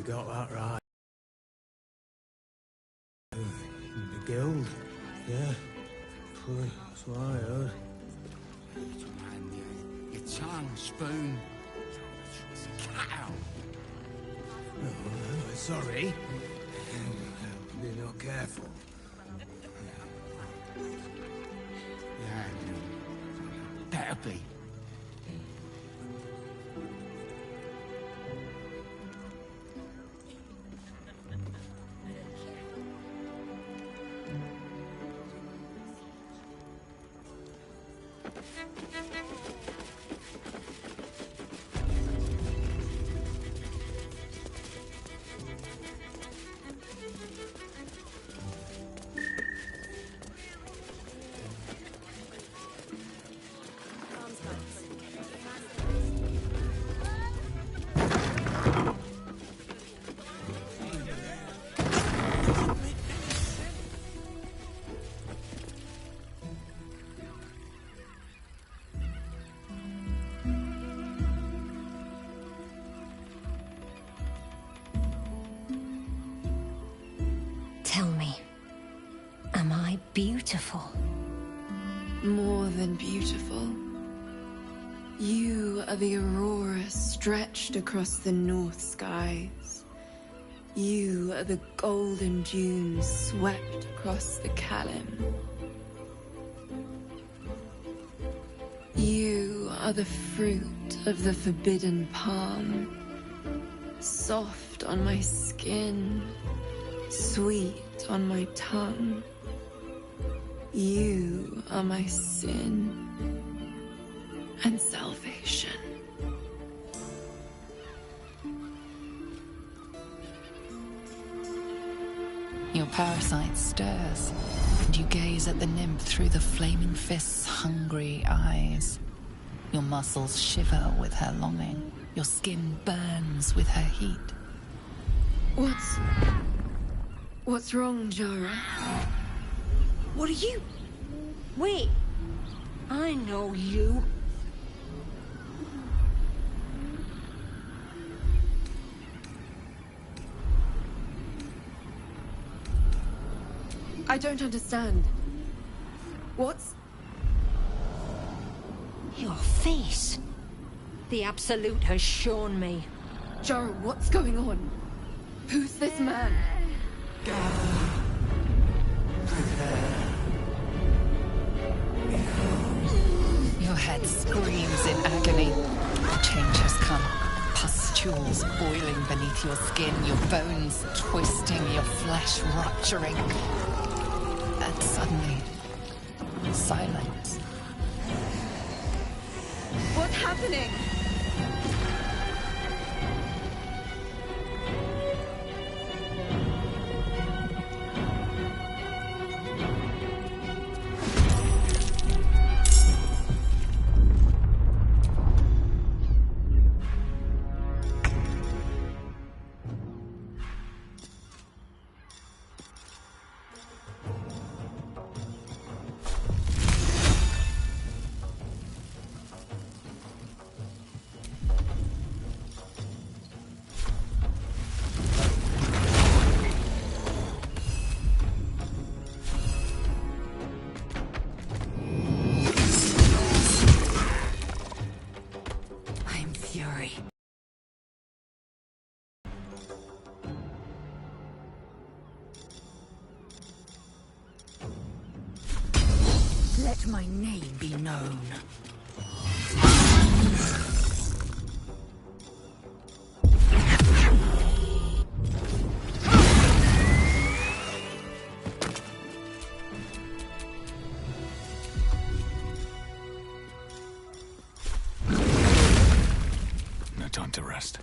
got that right. The guild, yeah. That's what I heard. Man, your tongue, spoon. Cow. Oh, sorry. You're not careful. Yeah, better be. Tell me, am I beautiful? More than beautiful. You are the aurora stretched across the north skies. You are the golden dunes swept across the Kalim. You are the fruit of the forbidden palm, soft on my skin, sweet on my tongue. You are my sin and salvation. Your parasite stirs, and you gaze at the nymph through the flaming fist's hungry eyes. Your muscles shiver with her longing. Your skin burns with her heat. What's wrong, Jara? What are you? Wait, I know you. I don't understand. What's... Your face. The Absolute has shown me. Jara, what's going on? Who's this man? Your head screams in agony. The change has come. Pustules boiling beneath your skin, your bones twisting, your flesh rupturing. And suddenly, silence. What's happening? Let my name be known. No time to rest.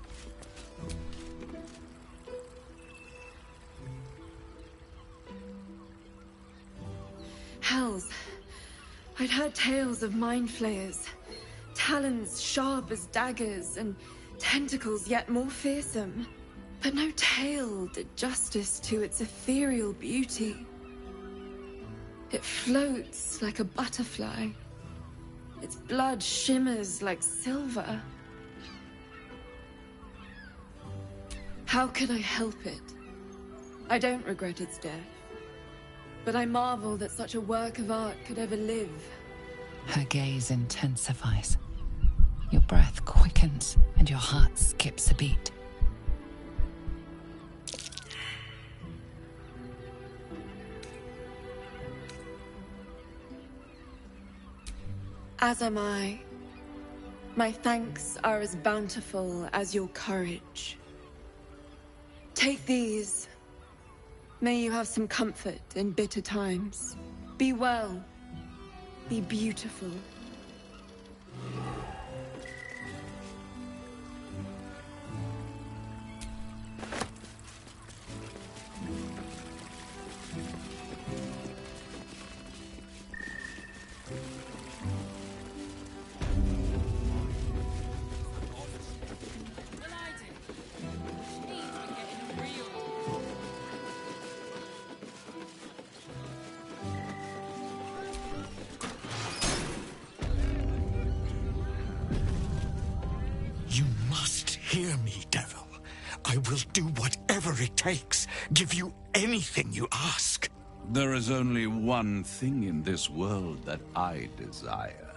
Hells. I'd heard tales of Mind Flayers. Talons sharp as daggers, and tentacles yet more fearsome. But no tale did justice to its ethereal beauty. It floats like a butterfly. Its blood shimmers like silver. How can I help it? I don't regret its death. But I marvel that such a work of art could ever live. Her gaze intensifies. Your breath quickens, and your heart skips a beat. As am I. My thanks are as bountiful as your courage. Take these. May you have some comfort in bitter times. Be well. Be beautiful. You must hear me, devil. I will do whatever it takes. Give you anything you ask. There is only one thing in this world that I desire.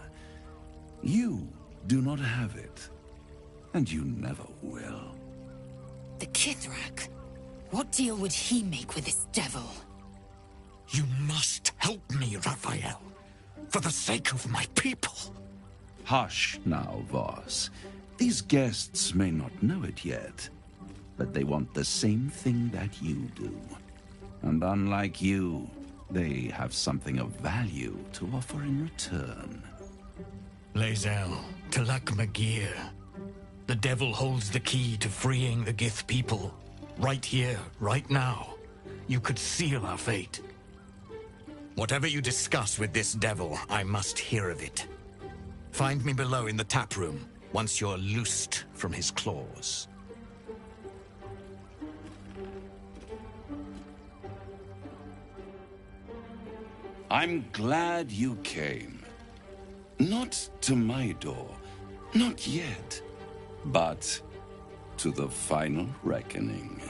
You do not have it, and you never will. The Kithrak? What deal would he make with this devil? You must help me, Raphael. For the sake of my people. Hush now, Voss. These guests may not know it yet, but they want the same thing that you do. And unlike you, they have something of value to offer in return. Lae'zel, Talak Magir. The devil holds the key to freeing the Gith people. Right here, right now. You could seal our fate. Whatever you discuss with this devil, I must hear of it. Find me below in the tap room, once you're loosed from his claws. I'm glad you came. Not to my door, not yet, but to the final reckoning.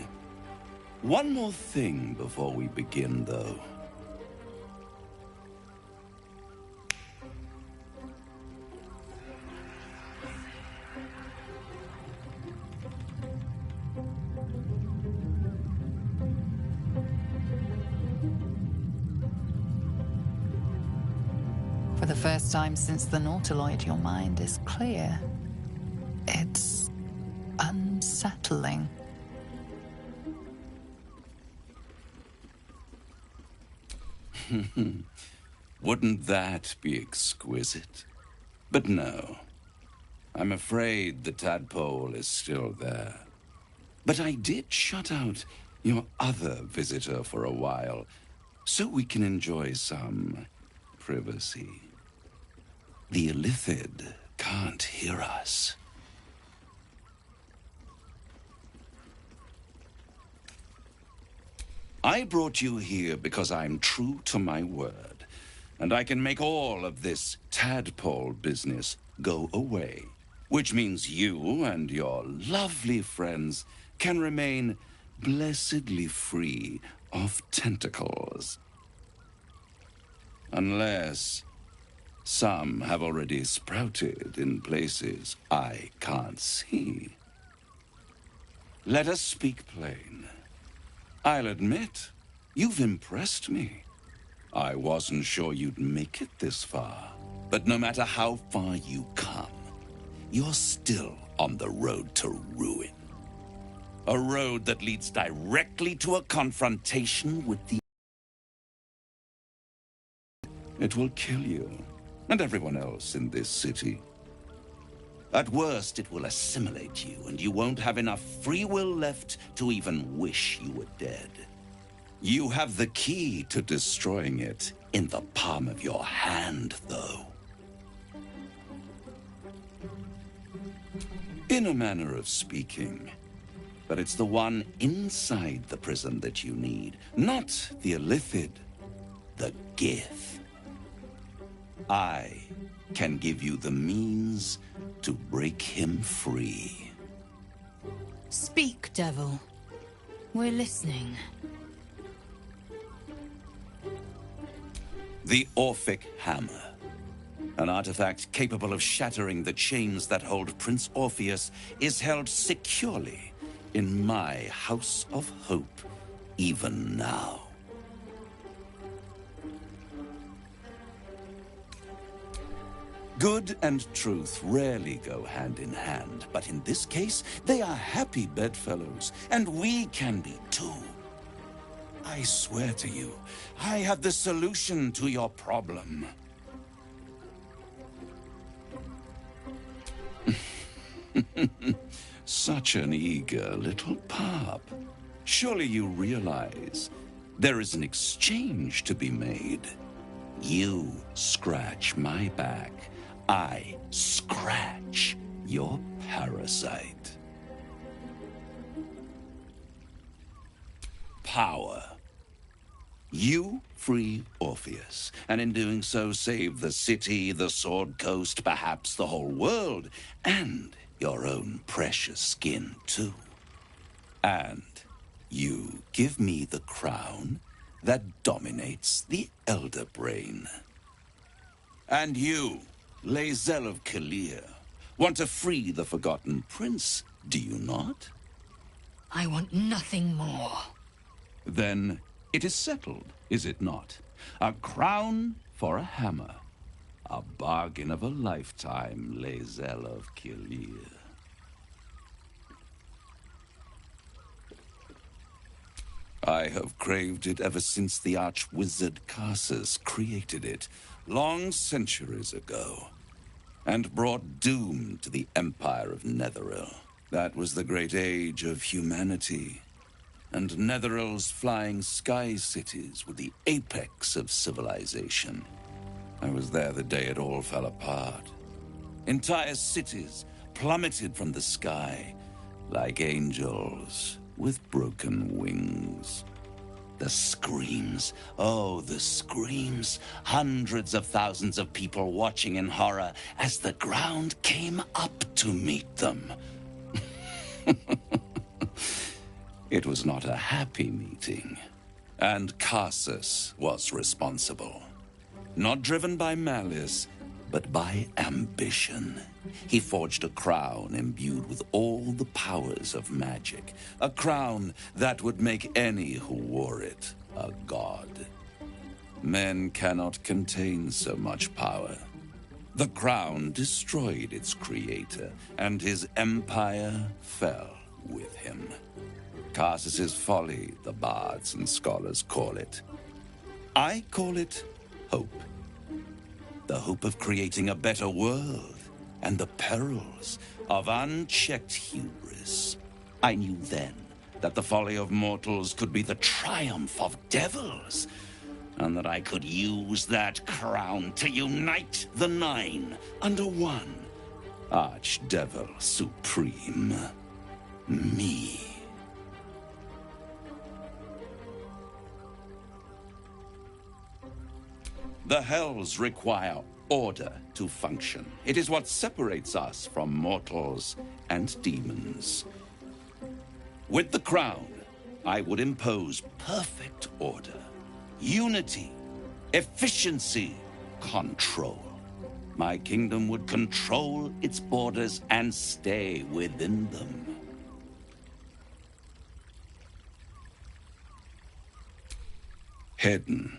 One more thing before we begin, though. For the first time since the Nautiloid, your mind is clear. It's unsettling. Wouldn't that be exquisite? But no. I'm afraid the tadpole is still there. But I did shut out your other visitor for a while, so we can enjoy some privacy. The Illithid can't hear us. I brought you here because I'm true to my word, and I can make all of this tadpole business go away, which means you and your lovely friends can remain blessedly free of tentacles. Unless some have already sprouted in places I can't see. Let us speak plain. I'll admit, you've impressed me. I wasn't sure you'd make it this far. But no matter how far you come, you're still on the road to ruin. A road that leads directly to a confrontation with the... It will kill you, and everyone else in this city. At worst, it will assimilate you, and you won't have enough free will left to even wish you were dead. You have the key to destroying it in the palm of your hand, though. In a manner of speaking. But it's the one inside the prison that you need, not the Illithid, the Gith. I can give you the means to break him free. Speak, devil. We're listening. The Orphic Hammer. An artifact capable of shattering the chains that hold Prince Orpheus is held securely in my House of Hope, even now. Good and truth rarely go hand in hand, but in this case, they are happy bedfellows, and we can be too. I swear to you, I have the solution to your problem. Such an eager little pup. Surely you realize there is an exchange to be made. You scratch my back, I scratch your parasite. Power. You free Orpheus, and in doing so save the city, the Sword Coast, perhaps the whole world, and your own precious skin too. And you give me the crown that dominates the Elder Brain. And you, Lae'zel of Kalir, want to free the Forgotten Prince, do you not? I want nothing more. Then it is settled, is it not? A crown for a hammer. A bargain of a lifetime, Lae'zel of Kalir. I have craved it ever since the arch-wizard Karsus created it, long centuries ago, and brought doom to the Empire of Netheril. That was the great age of humanity, and Netheril's flying sky cities were the apex of civilization. I was there the day it all fell apart. Entire cities plummeted from the sky like angels with broken wings. The screams, oh, the screams. Hundreds of thousands of people watching in horror as the ground came up to meet them. It was not a happy meeting, and Karsus was responsible. Not driven by malice, but by ambition. He forged a crown imbued with all the powers of magic. A crown that would make any who wore it a god. Men cannot contain so much power. The crown destroyed its creator, and his empire fell with him. Karsus's folly, the bards and scholars call it. I call it hope. The hope of creating a better world, and the perils of unchecked hubris. I knew then that the folly of mortals could be the triumph of devils, and that I could use that crown to unite the Nine under one Archdevil Supreme. Me. The Hells require order to function. It is what separates us from mortals and demons. With the crown, I would impose perfect order, unity, efficiency, control. My kingdom would control its borders and stay within them. Hidden.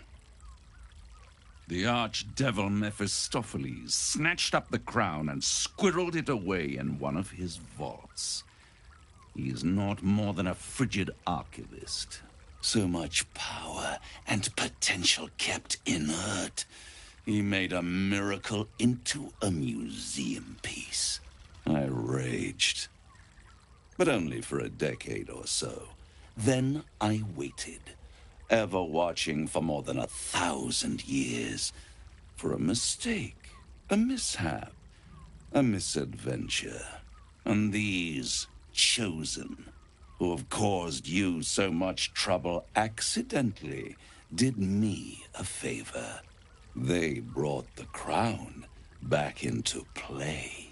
The archdevil Mephistopheles snatched up the crown and squirreled it away in one of his vaults. He is not more than a frigid archivist. So much power and potential kept inert. He made a miracle into a museum piece. I raged. But only for a decade or so. Then I waited. Ever watching for more than 1,000 years. For a mistake, a mishap, a misadventure. And these chosen, who have caused you so much trouble accidentally, did me a favor. They brought the crown back into play.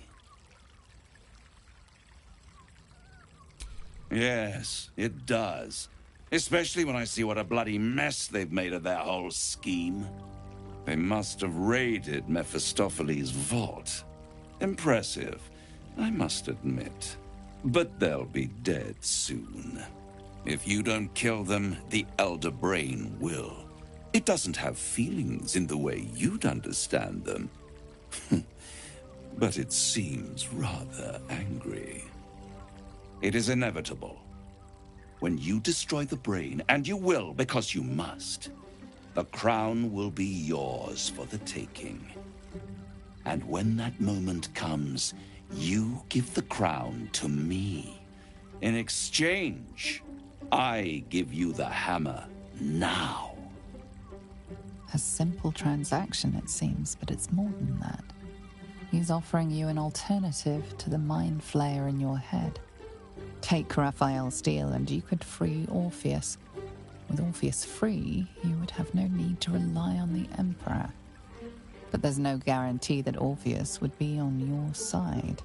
Yes, it does. Especially when I see what a bloody mess they've made of their whole scheme. They must have raided Mephistopheles' vault. Impressive, I must admit. But they'll be dead soon. If you don't kill them, the Elder Brain will. It doesn't have feelings in the way you'd understand them. But it seems rather angry. It is inevitable. When you destroy the brain, and you will because you must, the crown will be yours for the taking. And when that moment comes, you give the crown to me. In exchange, I give you the hammer now. A simple transaction, it seems, but it's more than that. He's offering you an alternative to the Mind Flayer in your head. Take Raphael's deal and you could free Orpheus. With Orpheus free, you would have no need to rely on the Emperor. But there's no guarantee that Orpheus would be on your side.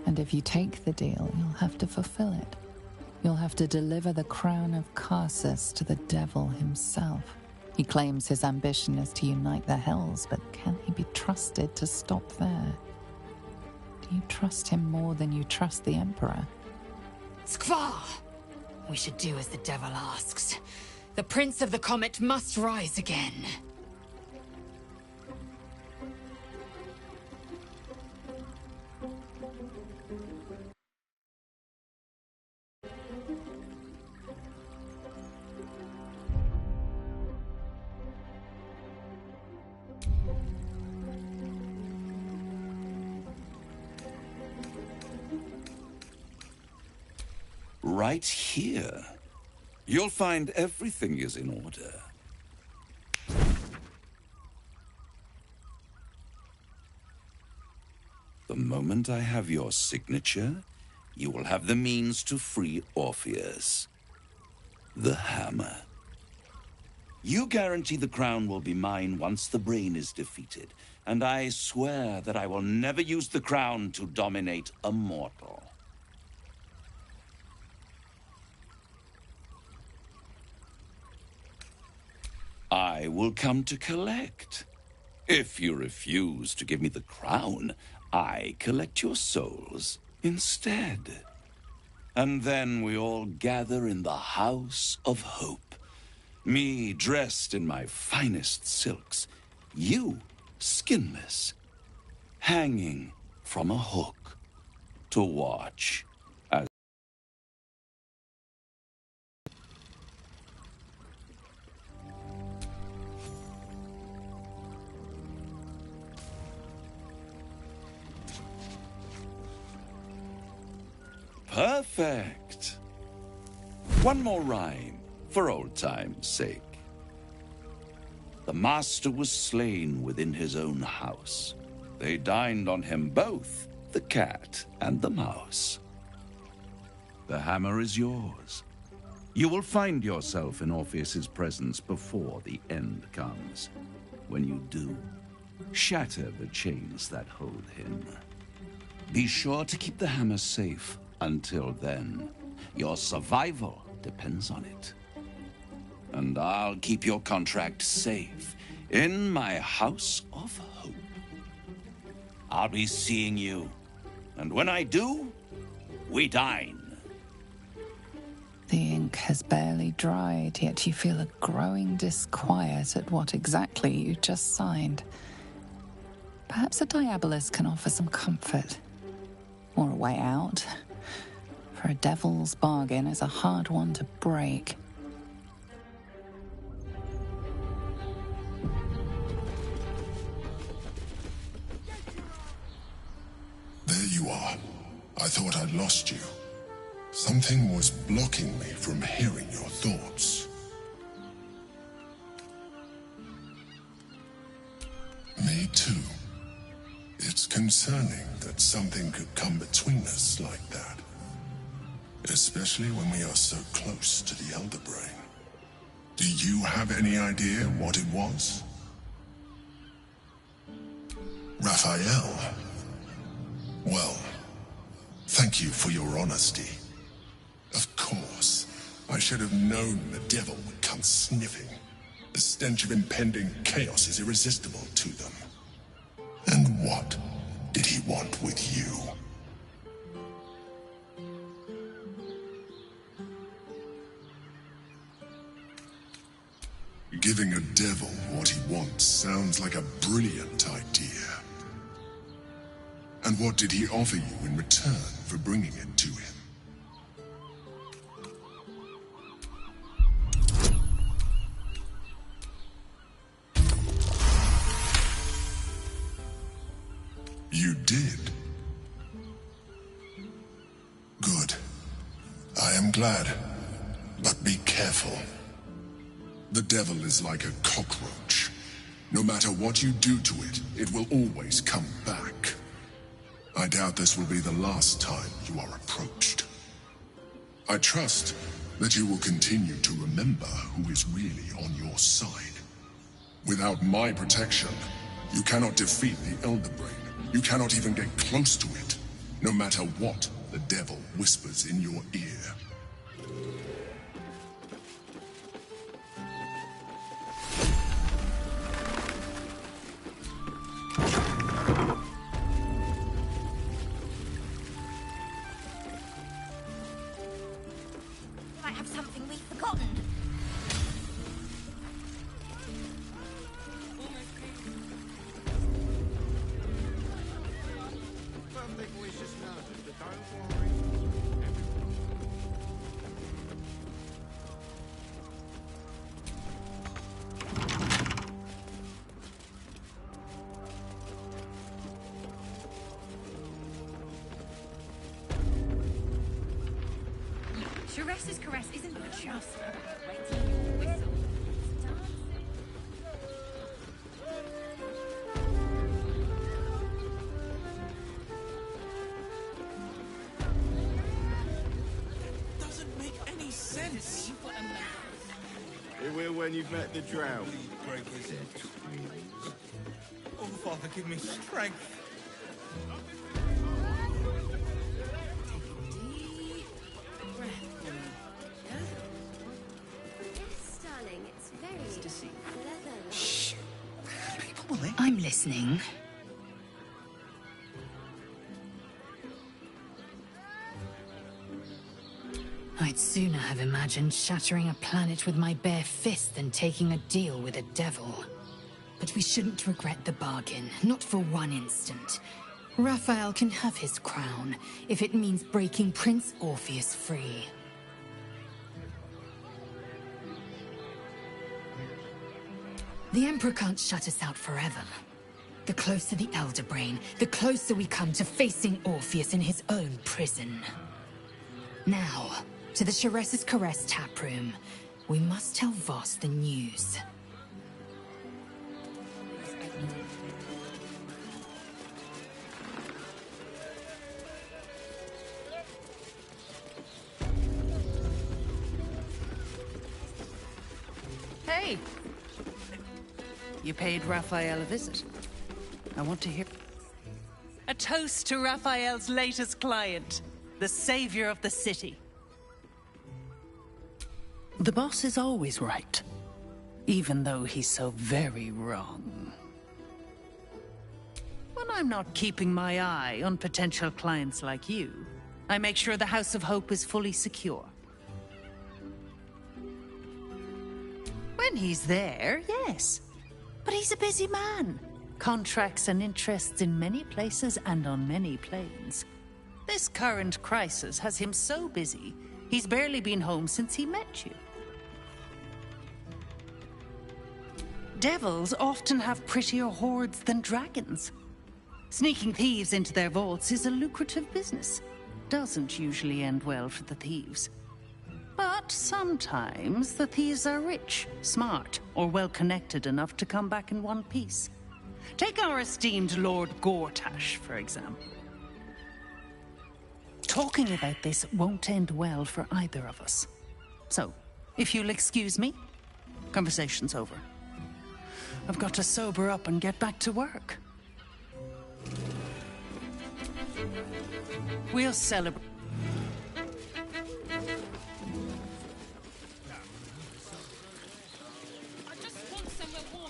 And if you take the deal, you'll have to fulfill it. You'll have to deliver the crown of Karsus to the devil himself. He claims his ambition is to unite the Hells, but can he be trusted to stop there? Do you trust him more than you trust the Emperor? Skvar! We should do as the devil asks. The Prince of the Comet must rise again. Right here. You'll find everything is in order. The moment I have your signature, you will have the means to free Orpheus. The hammer. You guarantee the crown will be mine once the brain is defeated, and I swear that I will never use the crown to dominate a mortal. I will come to collect. If you refuse to give me the crown, I collect your souls instead. And then we all gather in the House of Hope. Me dressed in my finest silks, you skinless, hanging from a hook to watch as perfect. One more rhyme, for old time's sake. The master was slain within his own house. They dined on him both, the cat and the mouse. The hammer is yours. You will find yourself in Orpheus's presence before the end comes. When you do, shatter the chains that hold him. Be sure to keep the hammer safe until then. Your survival depends on it. And I'll keep your contract safe in my House of Hope. I'll be seeing you, and when I do, we dine. The ink has barely dried, yet you feel a growing disquiet at what exactly you just signed. Perhaps a Diabolus can offer some comfort, or a way out. For a devil's bargain is a hard one to break. There you are. I thought I'd lost you. Something was blocking me from hearing your thoughts. Me too. It's concerning that something could come between us like that. Especially when we are so close to the Elder Brain. Do you have any idea what it was? Raphael? Well, thank you for your honesty. Of course. I should have known the devil would come sniffing. The stench of impending chaos is irresistible to them. And what did he want with you? Giving a devil what he wants sounds like a brilliant idea. And what did he offer you in return for bringing it to him? You did. Good. I am glad. But be careful. The devil is like a cockroach. No matter what you do to it, it will always come back. I doubt this will be the last time you are approached. I trust that you will continue to remember who is really on your side. Without my protection, you cannot defeat the Elder Brain. You cannot even get close to it, no matter what the devil whispers in your ear. Might have something we've forgotten. Sharess's caress isn't just Doesn't make any sense. It will when you've met the drow. Break his head. Oh, Father, give me strength. I'm listening. I'd sooner have imagined shattering a planet with my bare fist than taking a deal with a devil. But we shouldn't regret the bargain, not for one instant. Raphael can have his crown, if it means breaking Prince Orpheus free. The Emperor can't shut us out forever. The closer the Elder Brain, the closer we come to facing Orpheus in his own prison. Now, to the Sharess's Caress taproom. We must tell Voss the news. Hey! You paid Raphael a visit. I want to hear... A toast to Raphael's latest client, the savior of the city. The boss is always right, even though he's so very wrong. When I'm not keeping my eye on potential clients like you, I make sure the House of Hope is fully secure. When he's there, yes. But he's a busy man. Contracts and interests in many places and on many planes. This current crisis has him so busy, he's barely been home since he met you. Devils often have prettier hordes than dragons. Sneaking thieves into their vaults is a lucrative business. Doesn't usually end well for the thieves. But sometimes the thieves are rich, smart, or well-connected enough to come back in one piece. Take our esteemed Lord Gortash, for example. Talking about this won't end well for either of us. So, if you'll excuse me, conversation's over. I've got to sober up and get back to work. We'll celebrate.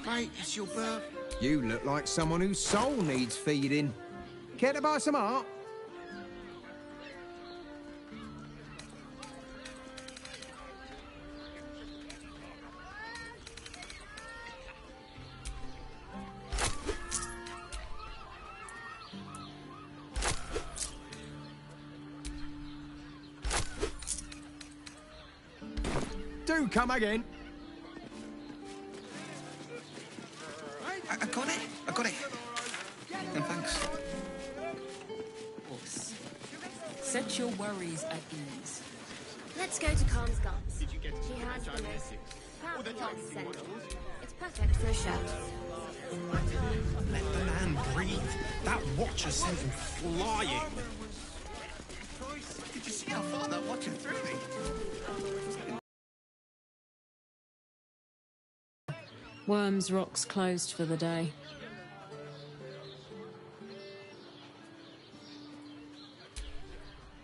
Mate, it's your birth. You look like someone whose soul needs feeding. Care to buy some art? Do come again. I got it. I got it. And thanks. Boss, set your worries at ease. Let's go to Khan's guns. She has the most powerful scent. It's perfect for a show. Let the man breathe. That watcher sent him flying. Did you see how far that watcher threw me? Worms Rock's closed for the day.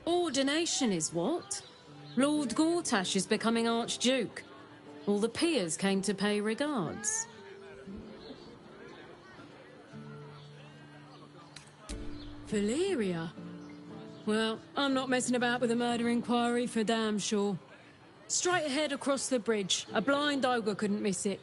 Ordination is what? Lord Gortash is becoming Archduke. All the peers came to pay regards. Valyria? Well, I'm not messing about with a murder inquiry for damn sure. Straight ahead across the bridge. A blind ogre couldn't miss it.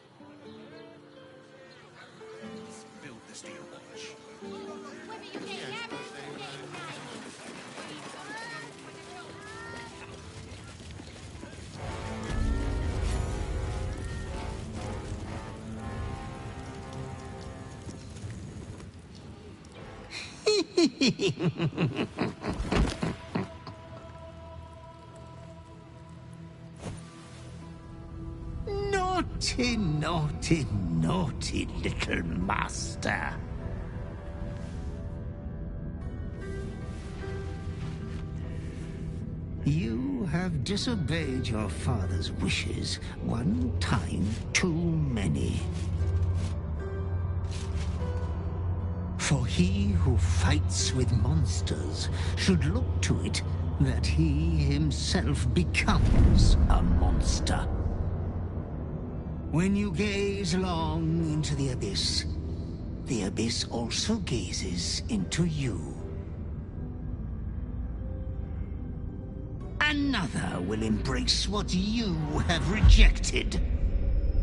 Naughty, naughty, naughty little master. You have disobeyed your father's wishes one time too many. For he who fights with monsters should look to it that he himself becomes a monster. When you gaze long into the abyss also gazes into you. Another will embrace what you have rejected,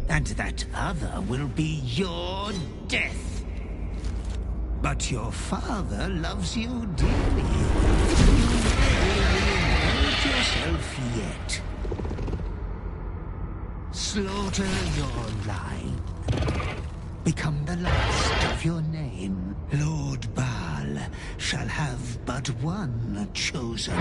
and that other will be your death. But your father loves you dearly. You may reinvent yourself yet. Slaughter your line. Become the last of your name. Lord Baal shall have but one chosen.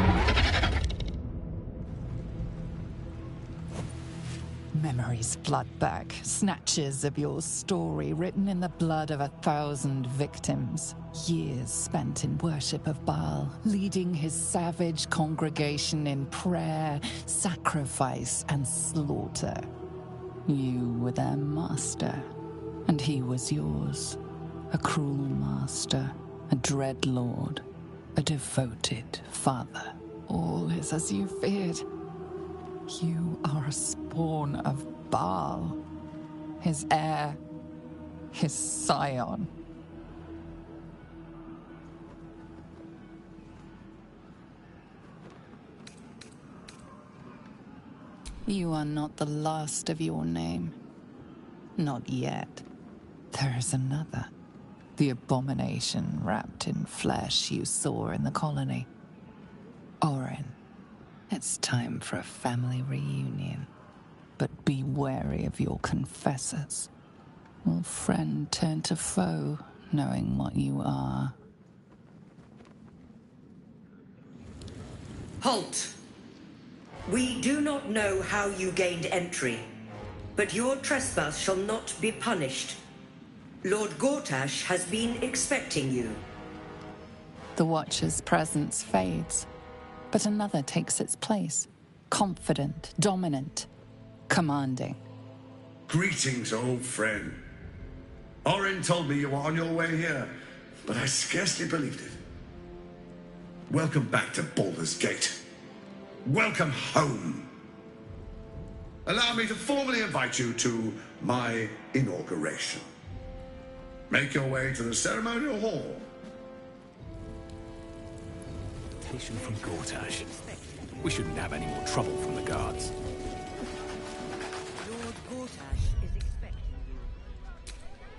Memories flood back, snatches of your story written in the blood of 1,000 victims. Years spent in worship of Baal, leading his savage congregation in prayer, sacrifice, and slaughter. You were their master, and he was yours. A cruel master, a dread lord, a devoted father. All is as you feared. You are a spawn of Baal, his heir, his scion. You are not the last of your name. Not yet. There is another. The abomination wrapped in flesh you saw in the colony. Orin. It's time for a family reunion. But be wary of your confessors. Will friend turn to foe, knowing what you are? Halt! We do not know how you gained entry, but your trespass shall not be punished. Lord Gortash has been expecting you. The Watcher's presence fades, but another takes its place. Confident, dominant, commanding. Greetings, old friend. Orin told me you were on your way here, but I scarcely believed it. Welcome back to Baldur's Gate. Welcome home. allow me to formally invite you to my inauguration. Make your way to the ceremonial hall. Invitation from Gortash. We shouldn't have any more trouble from the guards. Lord Gortash is expecting you.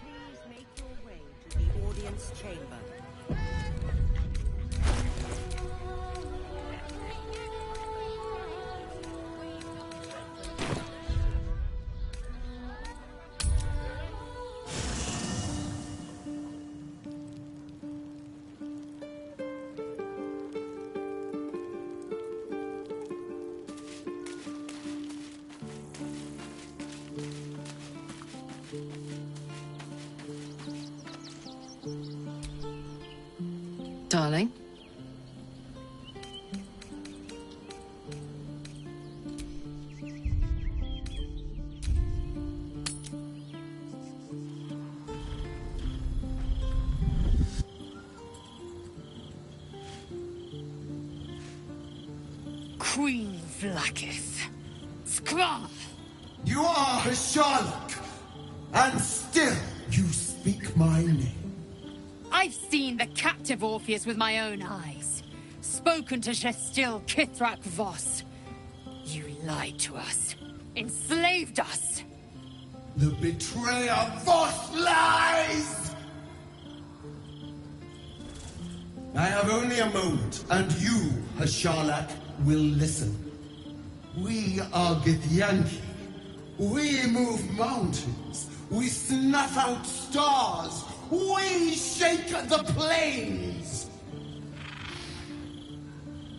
Please make your way to the audience chamber. Darling? Queen Vlaakith. Skra! You are Karlach, and still you speak my name. I've seen the captive Orpheus with my own eyes. Spoken to Gestil Kithrak Voss. You lied to us. Enslaved us. The betrayer Voss lies! I have only a moment, and you, Karlach, will listen. We are Githyanki. We move mountains. We snuff out stars. We shake the plains!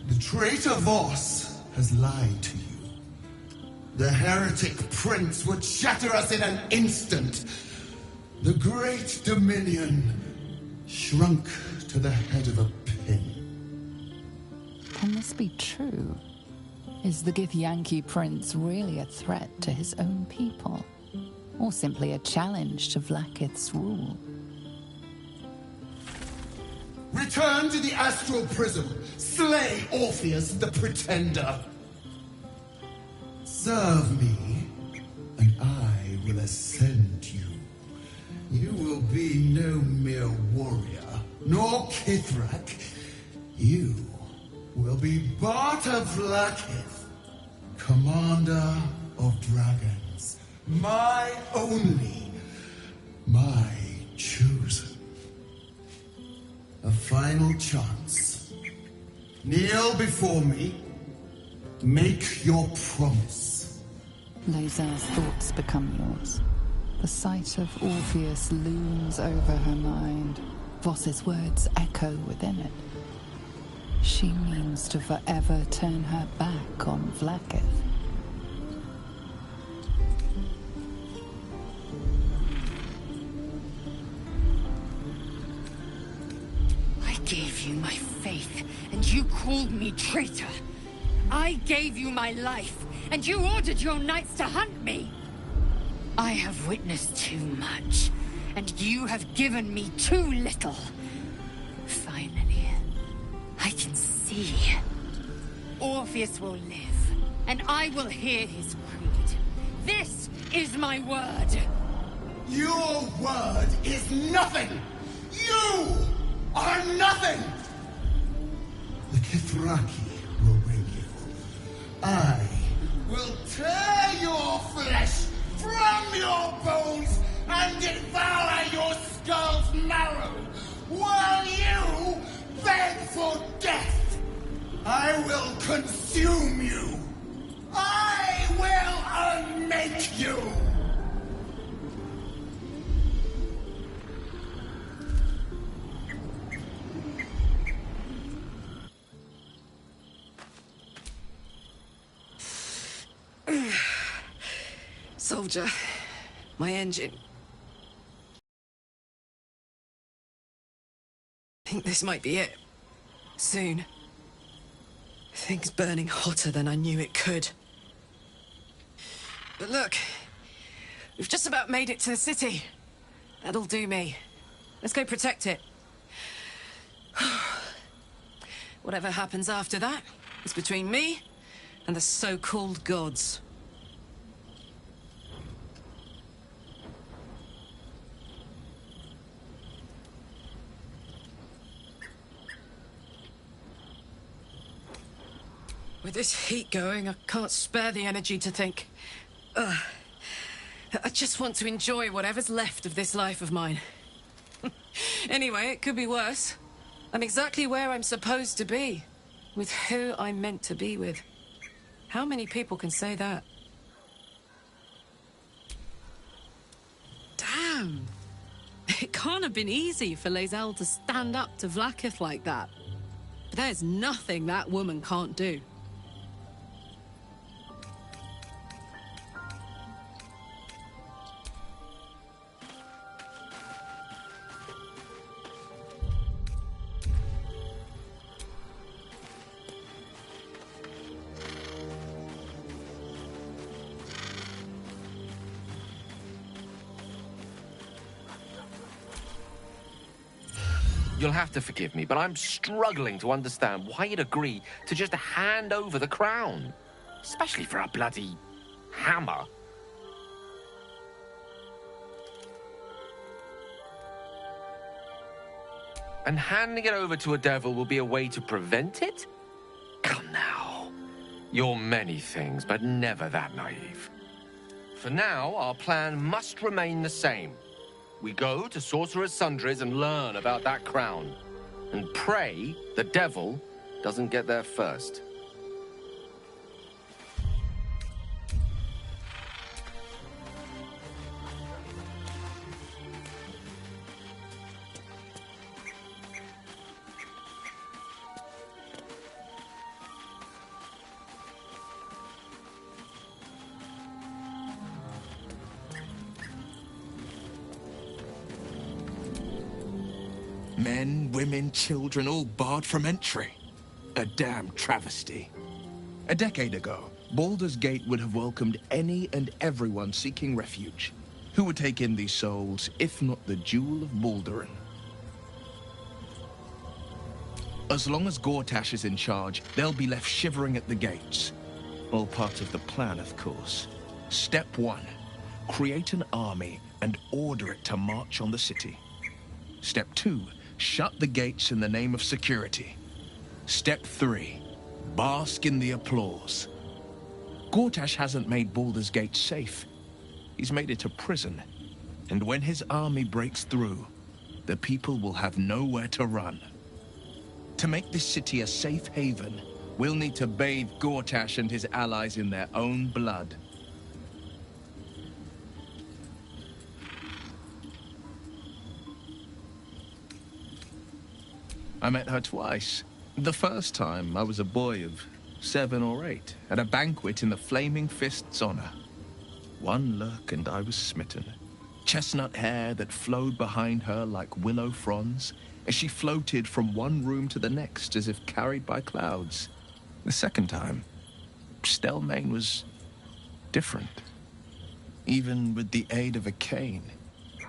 The traitor Voss has lied to you. The heretic prince would shatter us in an instant. The great dominion shrunk to the head of a pin. Can this be true? Is the Githyanki prince really a threat to his own people? Or simply a challenge to Vlaakith's rule? Return to the astral prism. Slay Orpheus the Pretender. Serve me, and I will ascend you. You will be no mere warrior, nor Kithrak. You will be Barta Vlaakith, commander of dragons. My only, my chosen. A final chance. Kneel before me. Make your promise. Lae'zel's thoughts become yours. The sight of Orpheus looms over her mind. Voss's words echo within it. She means to forever turn her back on Vlaakith. I gave you my faith, and you called me traitor. I gave you my life, and you ordered your knights to hunt me. I have witnessed too much, and you have given me too little. Finally, I can see. Orpheus will live, and I will hear his creed. This is my word. Your word is nothing! You are nothing! The Kithraki will bring you. I will tear your flesh from your bones and devour your skull's marrow, while you beg for death. I will consume you. I will unmake you. Soldier, my engine. I think this might be it. Soon. Things burning hotter than I knew it could. But look, we've just about made it to the city. That'll do me. Let's go protect it. Whatever happens after that is between me and the so-called gods. With this heat going, I can't spare the energy to think. I just want to enjoy whatever's left of this life of mine. Anyway, it could be worse. I'm exactly where I'm supposed to be, with who I'm meant to be with. How many people can say that? Damn! It can't have been easy for Lae'zel to stand up to Vlaakith like that. But there's nothing that woman can't do. You'll have to forgive me, but I'm struggling to understand why you'd agree to just hand over the crown. Especially for a bloody hammer. And handing it over to a devil will be a way to prevent it? Come now. You're many things, but never that naive. For now, our plan must remain the same. We go to Sorcerer's Sundries and learn about that crown. And pray the devil doesn't get there first. Men, women, children, all barred from entry. A damn travesty. A decade ago, Baldur's Gate would have welcomed any and everyone seeking refuge. Who would take in these souls, if not the Jewel of Baldurin? As long as Gortash is in charge, they'll be left shivering at the gates. All part of the plan, of course. Step 1. Create an army and order it to march on the city. Step 2. Shut the gates in the name of security. Step 3. Bask in the applause. Gortash hasn't made Baldur's Gate safe. He's made it a prison. And when his army breaks through, the people will have nowhere to run. To make this city a safe haven, we'll need to bathe Gortash and his allies in their own blood. I met her twice. The first time, I was a boy of 7 or 8, at a banquet in the Flaming Fist's honor. One look and I was smitten. Chestnut hair that flowed behind her like willow fronds, as she floated from one room to the next as if carried by clouds. The second time, Stelmane was different. Even with the aid of a cane,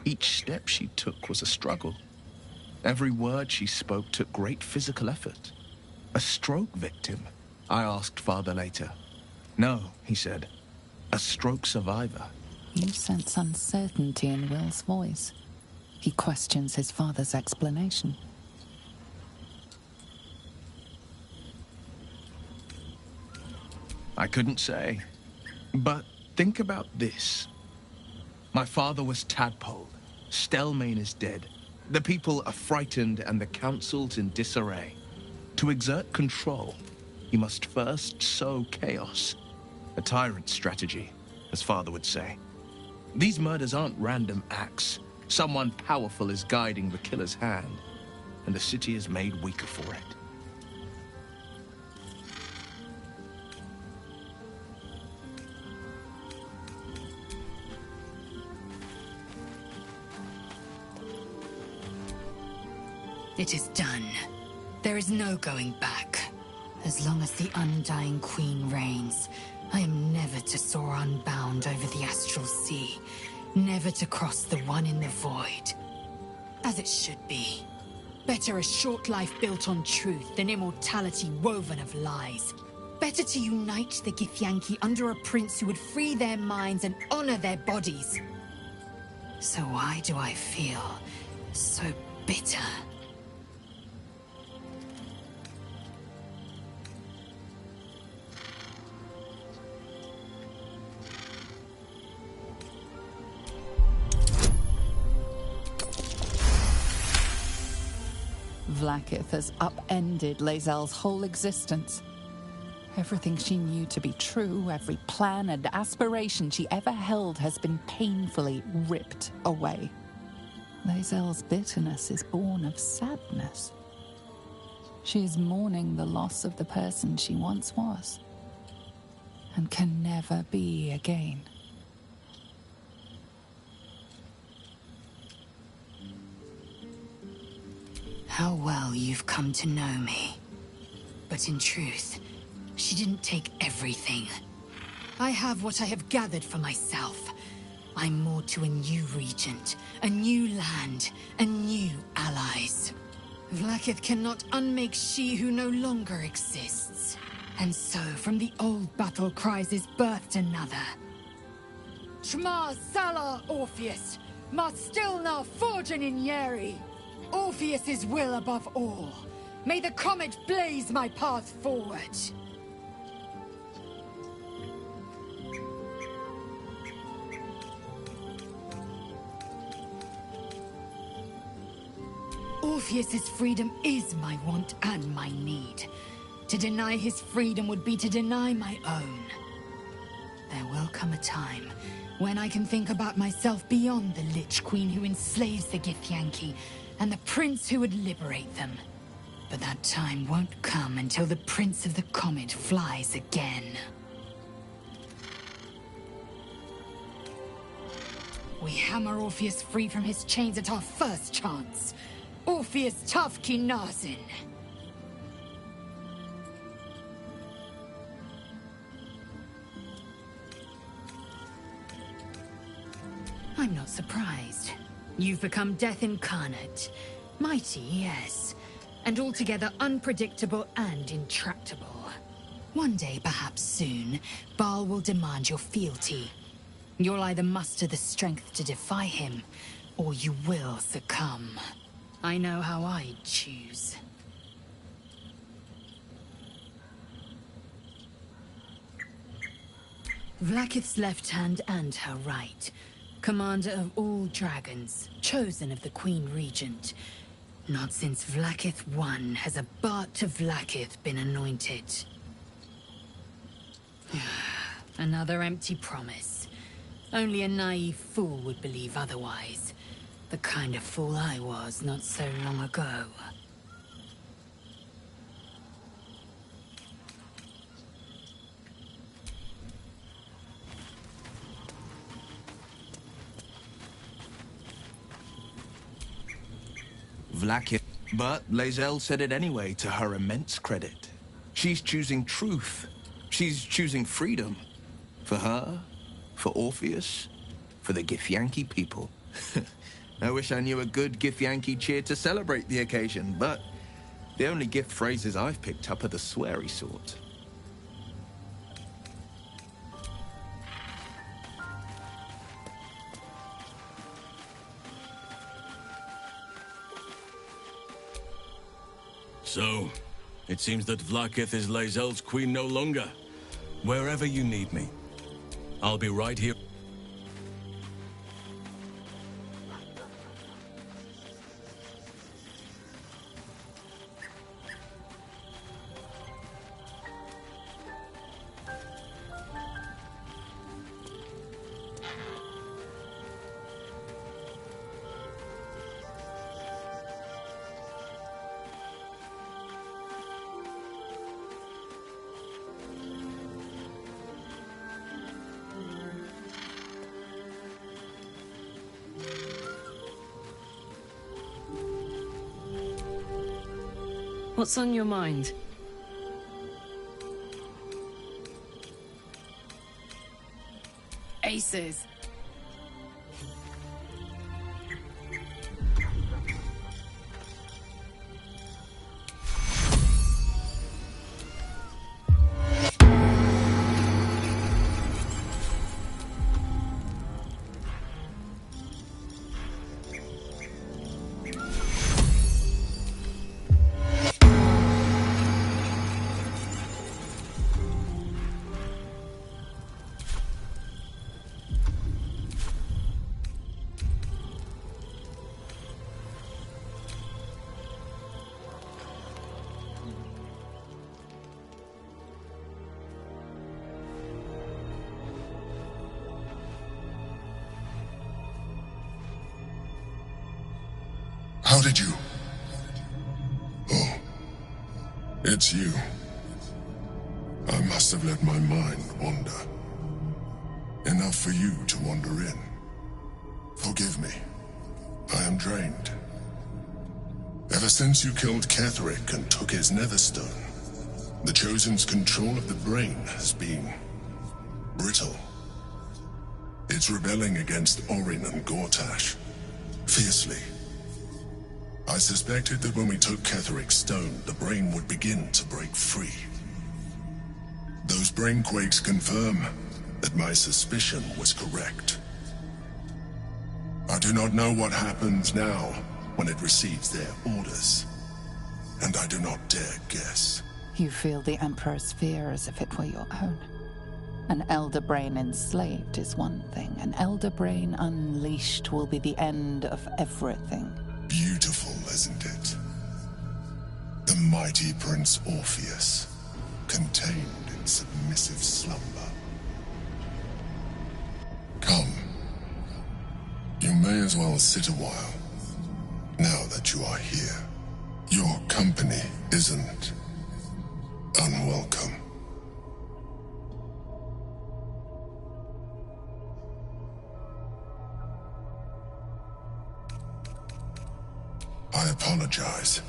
each step she took was a struggle. Every word she spoke took great physical effort. A stroke victim? I asked Father later. No, he said. A stroke survivor. You sense uncertainty in Will's voice. He questions his father's explanation. I couldn't say. But think about this. My father was tadpoled. Stelmane is dead. The people are frightened and the council's in disarray. To exert control, he must first sow chaos. A tyrant's strategy, as Father would say. These murders aren't random acts. Someone powerful is guiding the killer's hand, and the city is made weaker for it. It is done. There is no going back. As long as the Undying Queen reigns, I am never to soar unbound over the astral sea, never to cross the one in the void. As it should be. Better a short life built on truth than immortality woven of lies. Better to unite the Githyanki under a prince who would free their minds and honor their bodies. So why do I feel so bitter? Vlaakith has upended Lae'zel's whole existence. Everything she knew to be true, every plan and aspiration she ever held has been painfully ripped away. Lae'zel's bitterness is born of sadness. She is mourning the loss of the person she once was, and can never be again. How well you've come to know me. But in truth, she didn't take everything. I have what I have gathered for myself. I'm moored to a new regent, a new land, and new allies. Vlaakith cannot unmake she who no longer exists. And so, from the old battle cries is birthed another. Shma Salar Orpheus, Ma Stilna Forgin in Yeri. Orpheus's will above all. May the comet blaze my path forward. Orpheus's freedom is my want and my need. To deny his freedom would be to deny my own. There will come a time when I can think about myself beyond the Lich Queen who enslaves the Githyanki and the prince who would liberate them. But that time won't come until the Prince of the Comet flies again. We hammer Orpheus free from his chains at our first chance. Orpheus Tafki Nazin. I'm not surprised. You've become death incarnate. Mighty, yes. And altogether unpredictable and intractable. One day, perhaps soon, Baal will demand your fealty. You'll either muster the strength to defy him, or you will succumb. I know how I'd choose. Vlaakith's left hand and her right. Commander of all dragons, chosen of the Queen Regent. Not since Vlaakith I has a Bart to Vlaakith been anointed. Another empty promise. Only a naive fool would believe otherwise. The kind of fool I was not so long ago. Vlaakith. But Lae'zel said it anyway, to her immense credit. She's choosing truth. She's choosing freedom. For her, for Orpheus, for the Githyanki people. I wish I knew a good Githyanki cheer to celebrate the occasion, but the only gift phrases I've picked up are the sweary sort. So, it seems that Vlaakith is Lae'zel's queen no longer. Wherever you need me, I'll be right here. What's on your mind? Aces. How did you? Oh, it's you. I must have let my mind wander. Enough for you to wander in. Forgive me. I am drained. Ever since you killed Ketheric and took his netherstone, the Chosen's control of the brain has been brittle. It's rebelling against Orin and Gortash, fiercely. I suspected that when we took Ketheric's stone, the brain would begin to break free. Those brainquakes confirm that my suspicion was correct. I do not know what happens now when it receives their orders, and I do not dare guess. You feel the Emperor's fear as if it were your own. An elder brain enslaved is one thing. An elder brain unleashed will be the end of everything. Beautiful, isn't it? The mighty Prince Orpheus, contained in submissive slumber. Come. You may as well sit a while, now that you are here. Your company isn't unwelcome. I apologize.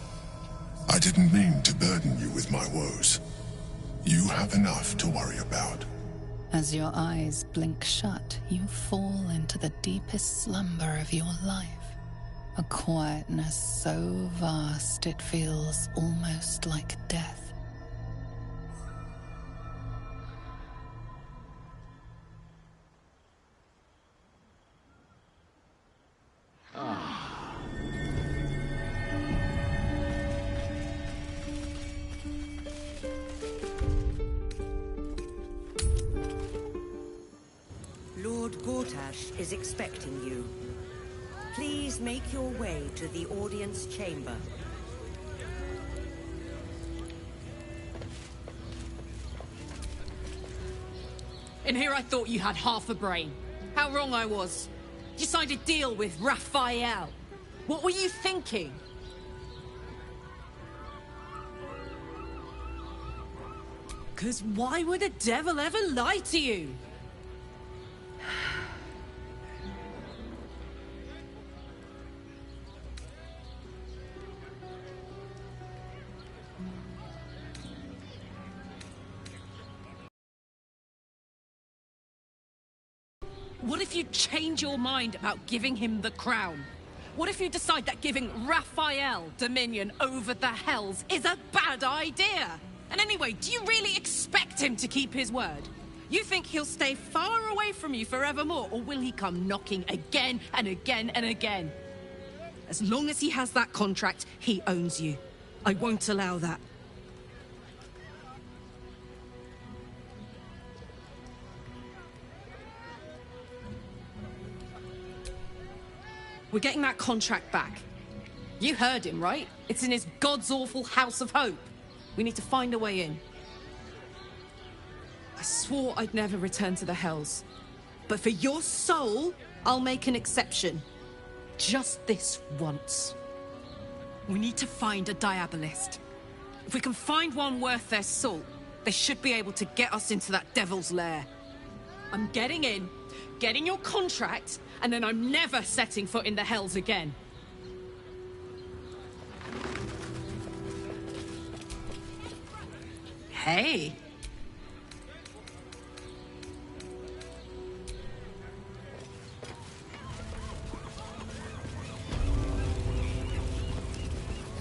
I didn't mean to burden you with my woes. You have enough to worry about. As your eyes blink shut, you fall into the deepest slumber of your life. A quietness so vast it feels almost like death. Lord Gortash is expecting you. Please make your way to the audience chamber. In here I thought you had half a brain. How wrong I was. You signed a deal with Raphael. What were you thinking? Because why would a devil ever lie to you? What if you change your mind about giving him the crown? What if you decide that giving Raphael dominion over the Hells is a bad idea? And anyway, do you really expect him to keep his word? You think he'll stay far away from you forevermore, or will he come knocking again and again and again? As long as he has that contract, he owns you. I won't allow that. We're getting that contract back. You heard him, right? It's in his god's-awful House of Hope. We need to find a way in. I swore I'd never return to the Hells. But for your soul, I'll make an exception. Just this once. We need to find a Diabolist. If we can find one worth their salt, they should be able to get us into that devil's lair. I'm getting in, getting your contract, and then I'm never setting foot in the Hells again. Hey.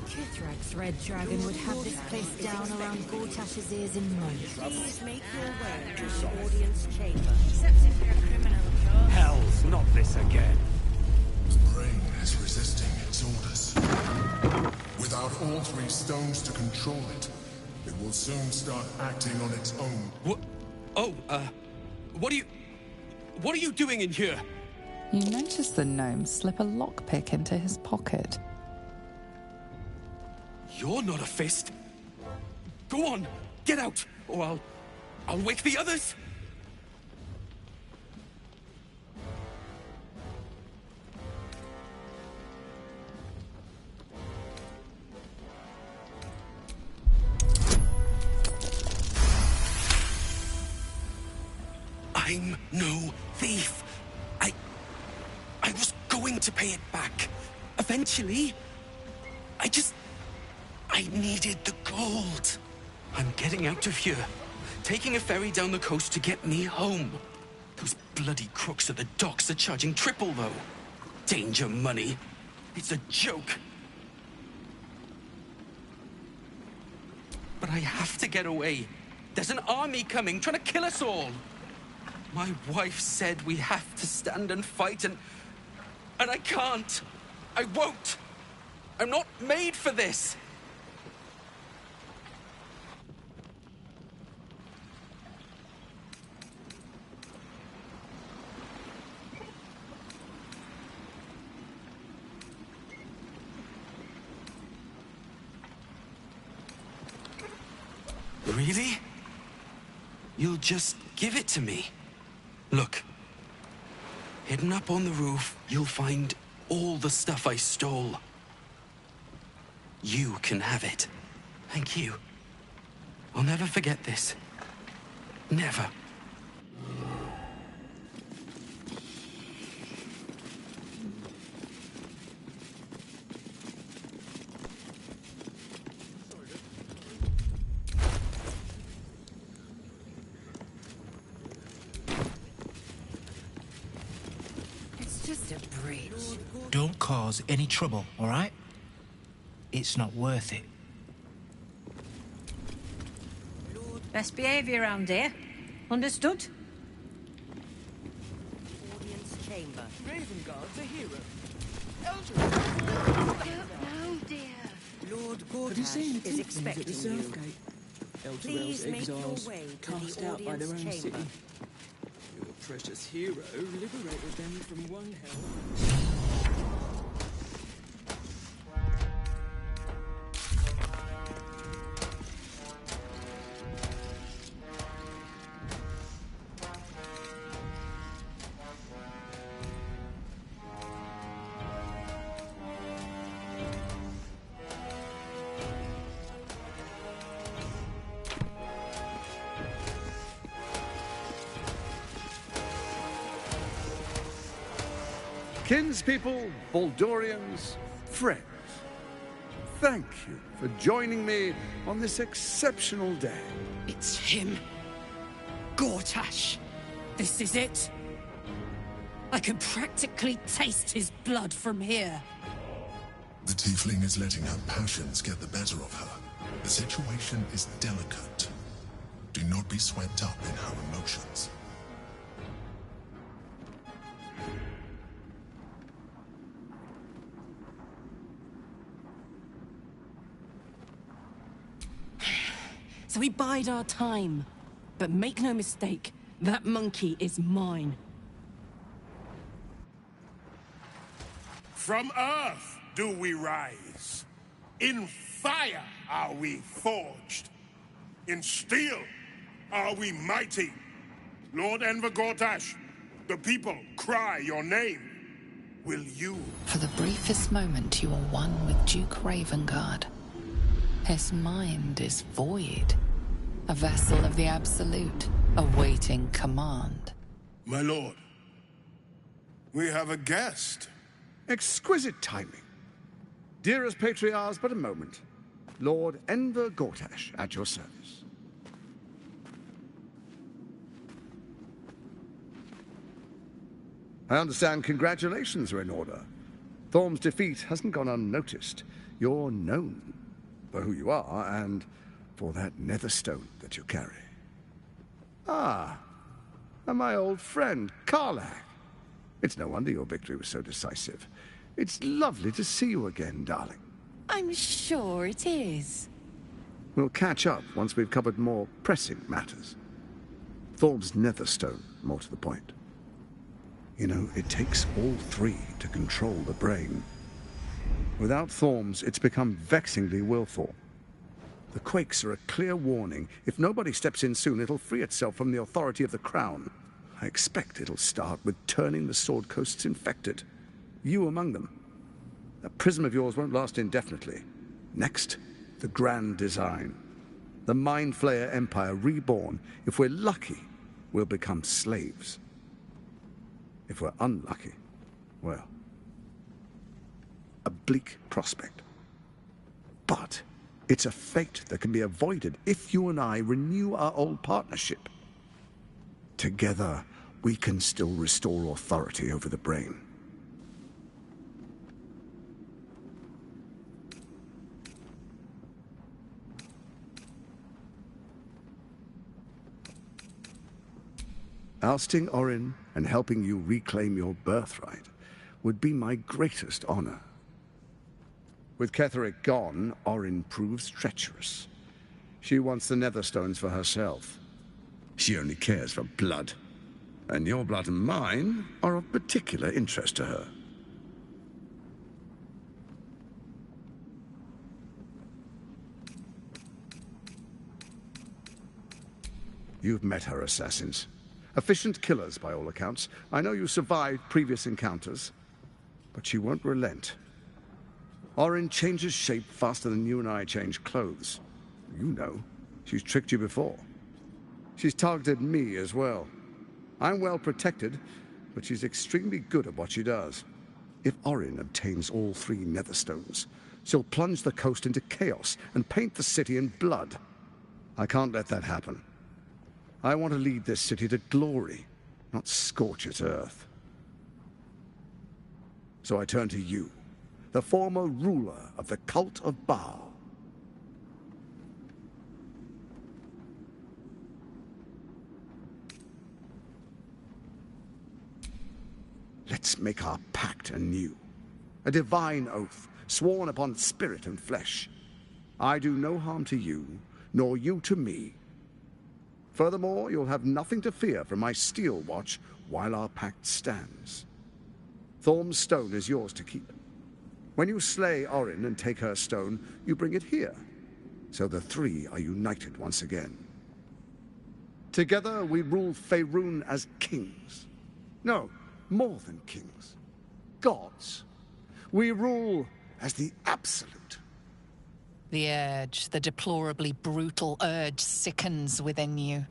Kithrak's red dragon would have this place down around Gortash's ears in months. Please make your way to the audience chamber. Except if you're a criminal, of course. Hells, not this again. The brain is resisting its orders. Without all three stones to control it, it will soon start acting on its own. What? Oh, what are you doing in here? You notice the gnome slip a lockpick into his pocket. You're not a fist. Go on, get out, or I'll wake the others. I'm no thief. I was going to pay it back. Eventually. I needed the gold. I'm getting out of here. Taking a ferry down the coast to get me home. Those bloody crooks at the docks are charging triple, though. Danger money. It's a joke. But I have to get away. There's an army coming, trying to kill us all. My wife said we have to stand and fight, and I can't. I won't. I'm not made for this. Really? You'll just give it to me? Look. Hidden up on the roof, you'll find all the stuff I stole. You can have it. Thank you. I'll never forget this. Never. Don't cause any trouble, all right? It's not worth it. Best behavior around here. Understood? Audience chamber. Raven Guard's a hero. No, dear. Lord Gortash is expecting you. Please make your way to the audience chamber. Your precious hero liberated them from one hell. Kinspeople, Baldurians, friends, thank you for joining me on this exceptional day. It's him. Gortash. This is it. I can practically taste his blood from here. The tiefling is letting her passions get the better of her. The situation is delicate. Do not be swept up in her emotions. So we bide our time. But make no mistake, that monkey is mine. From earth do we rise. In fire are we forged. In steel are we mighty. Lord Enver Gortash, the people cry your name. Will you? For the briefest moment, you are one with Duke Ravengard. His mind is void. A vessel of the Absolute, awaiting command. My lord, we have a guest. Exquisite timing. Dearest Patriarchs, but a moment. Lord Enver Gortash, at your service. I understand congratulations are in order. Thorm's defeat hasn't gone unnoticed. You're known for who you are and for that nether stone that you carry. Ah, and my old friend, Karlach. It's no wonder your victory was so decisive. It's lovely to see you again, darling. I'm sure it is. We'll catch up once we've covered more pressing matters. Thorm's netherstone, more to the point. You know, it takes all three to control the brain. Without Thorm's, it's become vexingly willful. The quakes are a clear warning. If nobody steps in soon, it'll free itself from the authority of the Crown. I expect it'll start with turning the Sword Coasts infected. You among them. That prism of yours won't last indefinitely. Next, the grand design. The Mind Flayer Empire reborn. If we're lucky, we'll become slaves. If we're unlucky, well, a bleak prospect. But it's a fate that can be avoided if you and I renew our old partnership. Together, we can still restore authority over the brain. Ousting Orin and helping you reclaim your birthright would be my greatest honor. With Ketheric gone, Orin proves treacherous. She wants the Netherstones for herself. She only cares for blood. And your blood and mine are of particular interest to her. You've met her assassins. Efficient killers, by all accounts. I know you survived previous encounters, but she won't relent. Orin changes shape faster than you and I change clothes. You know, she's tricked you before. She's targeted me as well. I'm well protected, but she's extremely good at what she does. If Orin obtains all 3 Netherstones, she'll plunge the coast into chaos and paint the city in blood. I can't let that happen. I want to lead this city to glory, not scorch its earth. So I turn to you, the former ruler of the cult of Baal. Let's make our pact anew. A divine oath, sworn upon spirit and flesh. I do no harm to you, nor you to me. Furthermore, you'll have nothing to fear from my steel watch while our pact stands. Thorm's stone is yours to keep. When you slay Orin and take her stone, you bring it here, so the 3 are united once again. Together we rule Faerûn as kings. No, more than kings. Gods. We rule as the absolute. The urge, the deplorably brutal urge, sickens within you.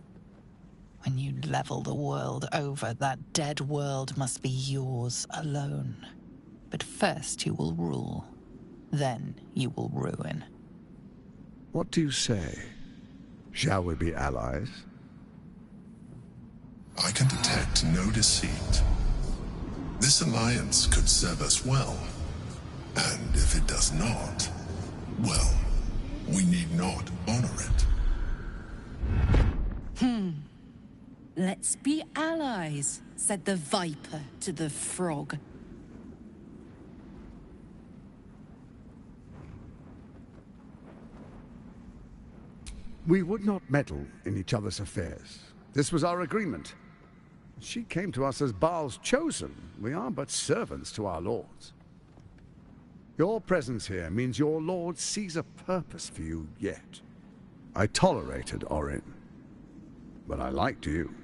When you level the world over, that dead world must be yours alone. But first you will rule. Then you will ruin. What do you say? Shall we be allies? I can detect no deceit. This alliance could serve us well. And if it does not, well, we need not honor it. Let's be allies, said the viper to the frog. We would not meddle in each other's affairs. This was our agreement. She came to us as Baal's chosen. We are but servants to our lords. Your presence here means your lord sees a purpose for you yet. I tolerated Orin, but I liked you.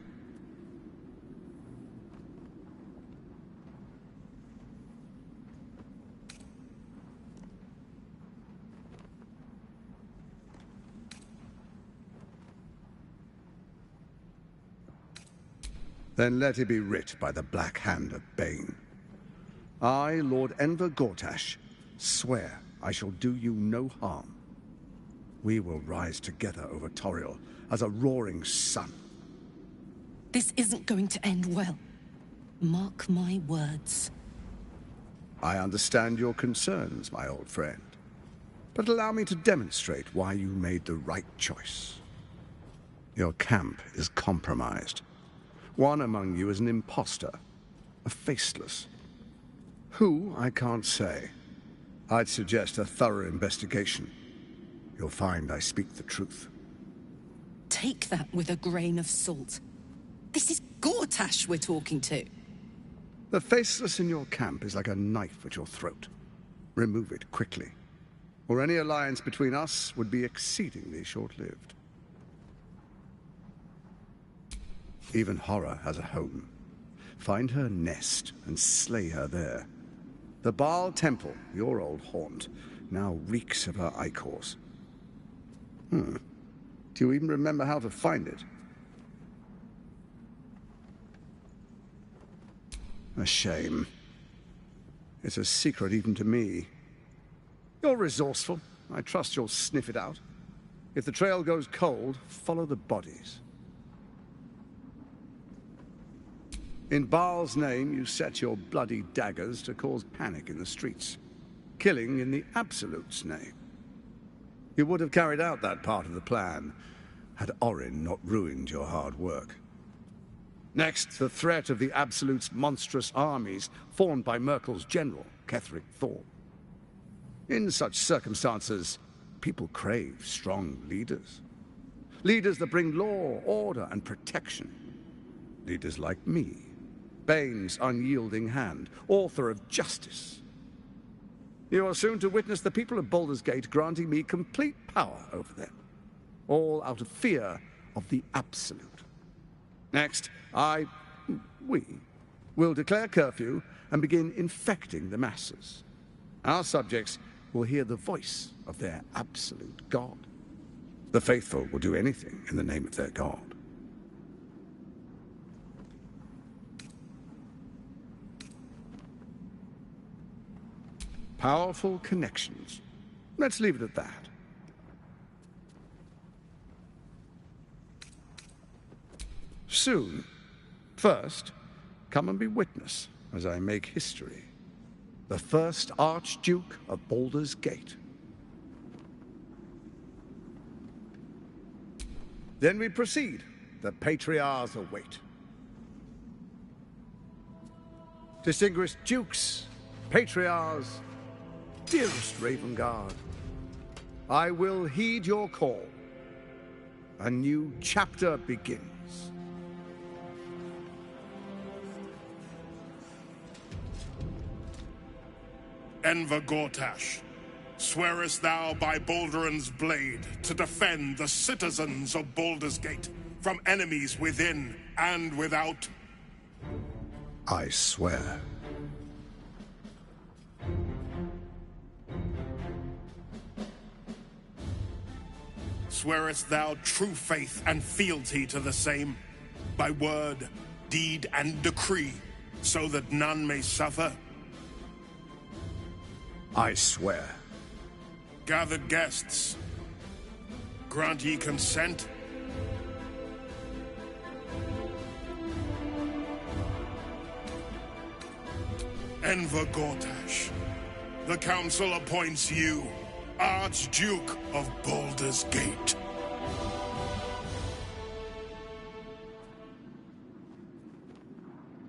Then let it be writ by the black hand of Bane. I, Lord Enver Gortash, swear I shall do you no harm. We will rise together over Toriel as a roaring sun. This isn't going to end well. Mark my words. I understand your concerns, my old friend. But allow me to demonstrate why you made the right choice. Your camp is compromised. One among you is an imposter, a faceless. Who, I can't say. I'd suggest a thorough investigation. You'll find I speak the truth. Take that with a grain of salt. This is Gortash we're talking to. The faceless in your camp is like a knife at your throat. Remove it quickly, or any alliance between us would be exceedingly short-lived. Even horror has a home. Find her nest and slay her there. The Baal Temple, your old haunt, now reeks of her ichors. Do you even remember how to find it? A shame. It's a secret even to me. You're resourceful. I trust you'll sniff it out. If the trail goes cold, follow the bodies. In Baal's name, you set your bloody daggers to cause panic in the streets, killing in the Absolute's name. You would have carried out that part of the plan had Orin not ruined your hard work. Next, the threat of the Absolute's monstrous armies formed by Merkel's general, Ketheric Thorn. In such circumstances, people crave strong leaders. Leaders that bring law, order, and protection. Leaders like me, Bane's unyielding hand, author of justice. You are soon to witness the people of Baldur's Gate granting me complete power over them, all out of fear of the Absolute. Next, we will declare curfew and begin infecting the masses. Our subjects will hear the voice of their absolute god. The faithful will do anything in the name of their god. Powerful connections. Let's leave it at that. Soon. First, come and be witness as I make history. The first Archduke of Baldur's Gate. Then we proceed. The Patriarchs await. Distinguished Dukes, Patriarchs, dearest Ravengard, I will heed your call. A new chapter begins. Enver Gortash, swearest thou by Balduran's blade to defend the citizens of Baldur's Gate from enemies within and without? I swear. Swearest thou true faith and fealty to the same, by word, deed, and decree, so that none may suffer? I swear. Gathered guests, grant ye consent? Enver Gortash, the Council appoints you Archduke of Baldur's Gate.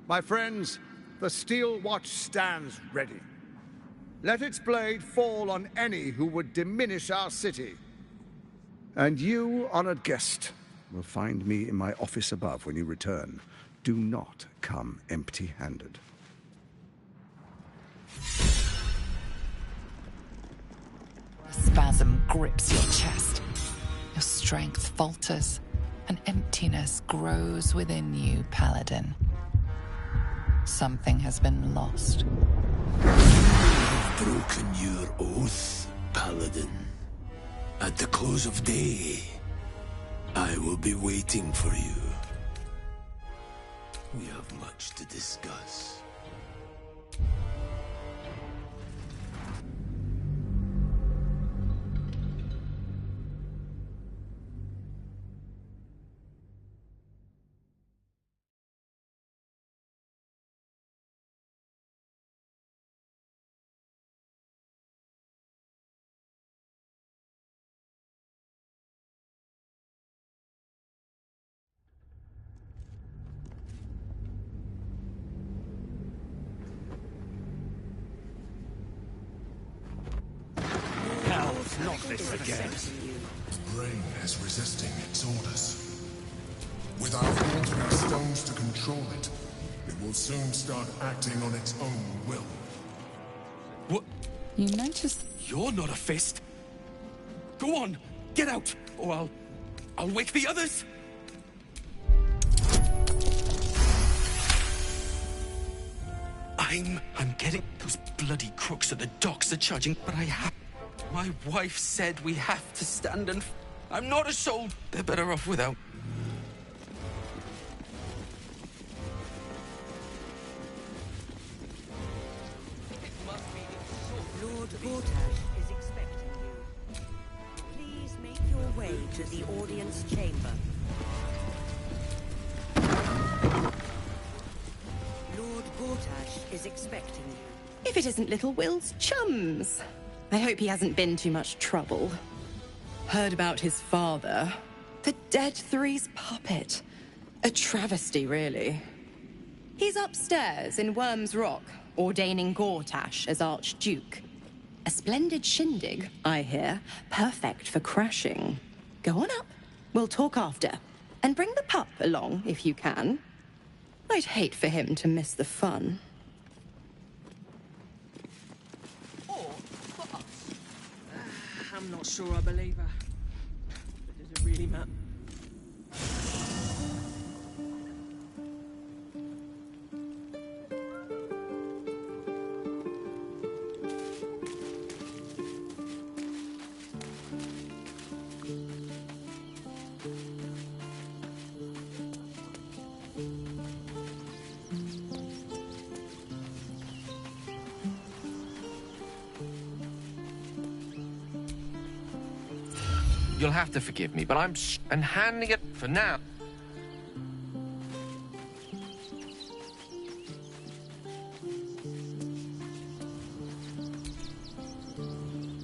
My friends, the Steel Watch stands ready. Let its blade fall on any who would diminish our city. And you, honored guest, will find me in my office above when you return. Do not come empty-handed. A spasm grips your chest. Your strength falters. An emptiness grows within you, Paladin. Something has been lost. Broken your oath, Paladin. At the close of day, I will be waiting for you. We have much to discuss. Not this again. The brain is resisting its orders. Without altering stones to control it, it will soon start acting on its own will. What? You notice... You're not a fist. Go on, get out, or I'll wake the others. I'm getting... Those bloody crooks at the docks are charging, but I have... My wife said we have to stand and... I'm not a soul. They're better off without. Gortash is expecting you. Please make your way to the audience chamber. Lord Gortash is expecting you. If it isn't little Will's chums. I hope he hasn't been too much trouble. Heard about his father. The Dead Three's puppet. A travesty, really. He's upstairs in Worm's Rock, ordaining Gortash as Archduke. A splendid shindig, I hear. Perfect for crashing. Go on up. We'll talk after. And bring the pup along, if you can. I'd hate for him to miss the fun. I'm not sure I believe her. But does it really matter? You'll have to forgive me, but I'm and handing it for now.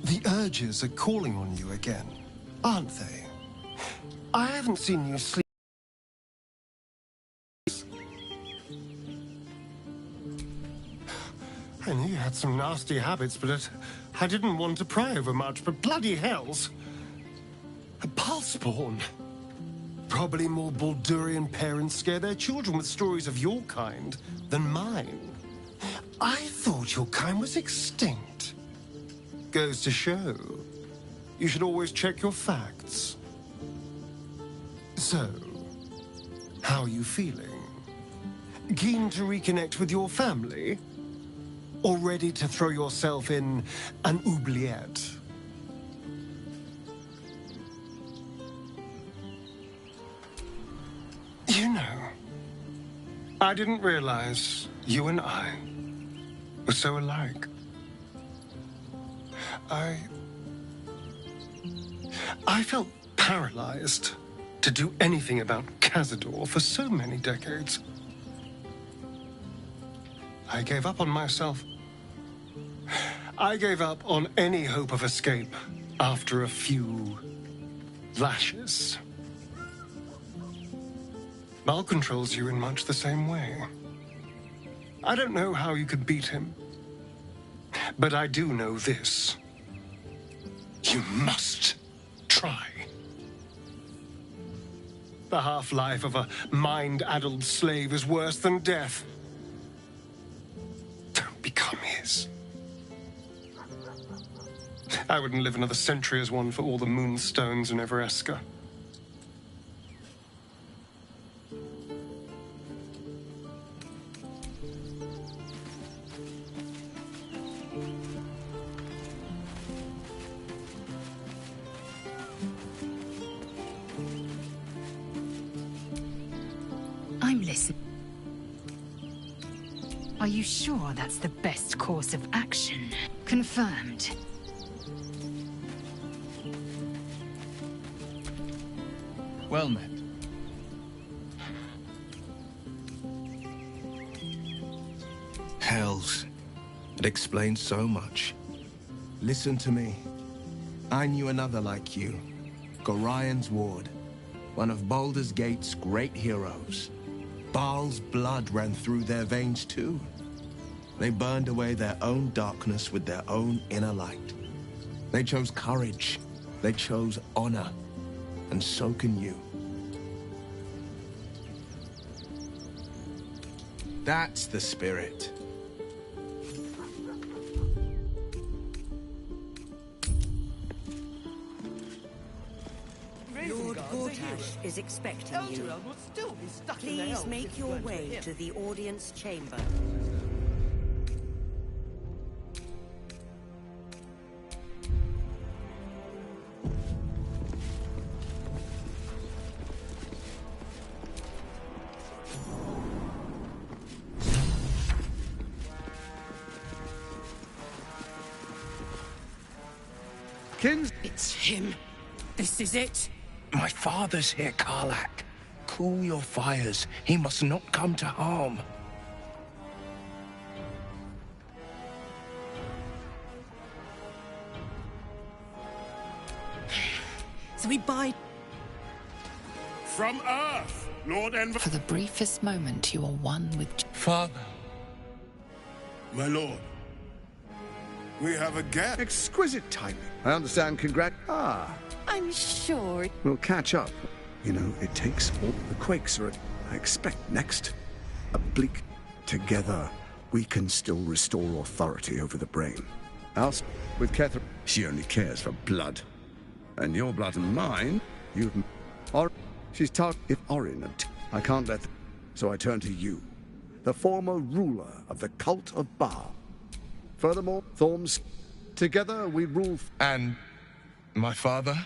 The urges are calling on you again, aren't they? I haven't seen you sleep. I knew you had some nasty habits, but I didn't want to pry over much, but bloody hells. A pulseborn. Probably more Baldurian parents scare their children with stories of your kind than mine. I thought your kind was extinct. Goes to show. You should always check your facts. So, how are you feeling? Keen to reconnect with your family? Or ready to throw yourself in an oubliette? You know, I didn't realize you and I were so alike. I felt paralyzed to do anything about Cazador for so many decades. I gave up on myself. I gave up on any hope of escape after a few lashes. Mal controls you in much the same way. I don't know how you could beat him, but I do know this. You must try. The half-life of a mind-addled slave is worse than death. Don't become his. I wouldn't live another century as one for all the moonstones in Evereska. I'm listening. Are you sure that's the best course of action? Confirmed. Well met. Hells. It explains so much. Listen to me. I knew another like you. Gorion's ward. One of Baldur's Gate's great heroes. Baal's blood ran through their veins too. They burned away their own darkness with their own inner light. They chose courage. They chose honor. And so can you. That's the spirit. Lord Gortash is expecting you. Please make your way to the audience chamber. It's him. This is it. My father's here, Karlach. Cool your fires. He must not come to harm. So we buy... From Earth, Lord Enver... For the briefest moment, you are one with... Father. My lord. We have a gap. Exquisite timing. I understand. I'm sure. We'll catch up. You know, it takes all the quakes are. I expect next. A bleak. Together, we can still restore authority over the brain. Else, with Catherine, she only cares for blood. And your blood and mine, she's talked if Orin. I can't let. So I turn to you, the former ruler of the cult of Baal. Furthermore, Thorms, together we rule. And my father?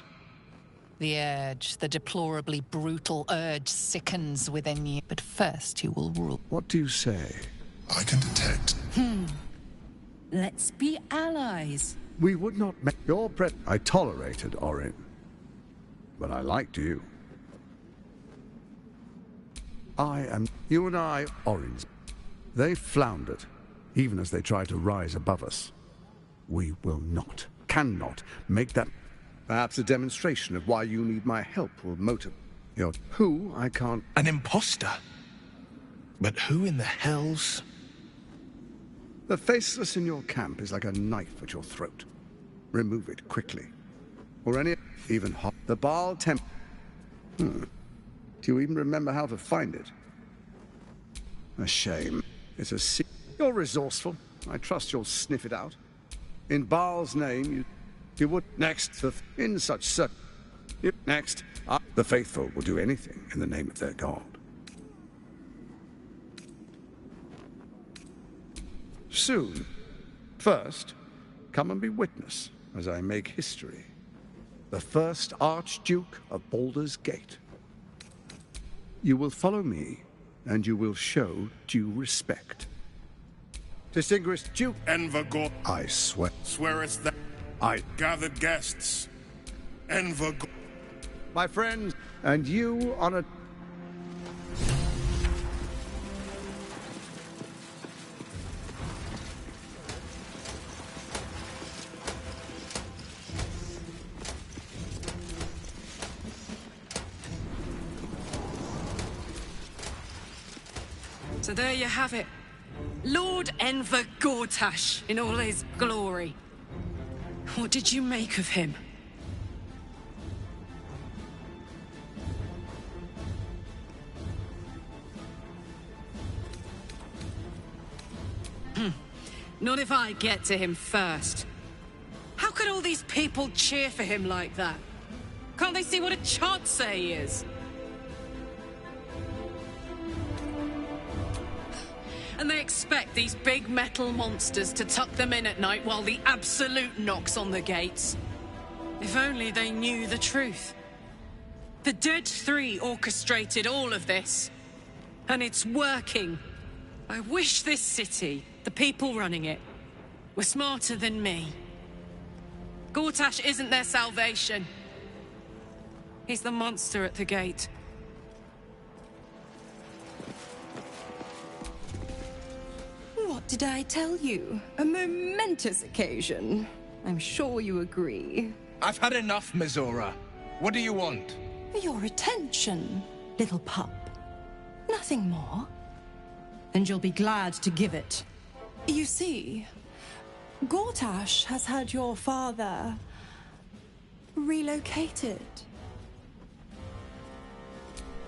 The urge, the deplorably brutal urge sickens within you. But first you will rule. What do you say? I can detect. Let's be allies. We would not make your I tolerated Orin, but I liked you. You and I, Orins. They floundered, even as they tried to rise above us. We will not, cannot, make that. Perhaps a demonstration of why you need my help will motivate. Who I can't. An imposter? But who in the hells? The faceless in your camp is like a knife at your throat. Remove it quickly. Or even hot. The Baal Temple. Do you even remember how to find it? A shame. It's a You're resourceful. I trust you'll sniff it out. In Baal's name, you would. Next, in such Next, the faithful will do anything in the name of their god. Soon. First, come and be witness as I make history. The first Archduke of Baldur's Gate. You will follow me, and you will show due respect. Distinguished Duke Envergor. I swear. Swearest that I gathered guests. Envergor. My friends, and you on a... So there you have it. Lord Enver Gortash in all his glory. What did you make of him? Not if I get to him first. How could all these people cheer for him like that? Can't they see what a chancer he is? And they expect these big metal monsters to tuck them in at night while the Absolute knocks on the gates. If only they knew the truth. The Dead Three orchestrated all of this. And it's working. I wish this city, the people running it, were smarter than me. Gortash isn't their salvation. He's the monster at the gate. What did I tell you? A momentous occasion. I'm sure you agree. I've had enough, Mizora. What do you want? Your attention, little pup. Nothing more. And you'll be glad to give it. You see, Gortash has had your father relocated.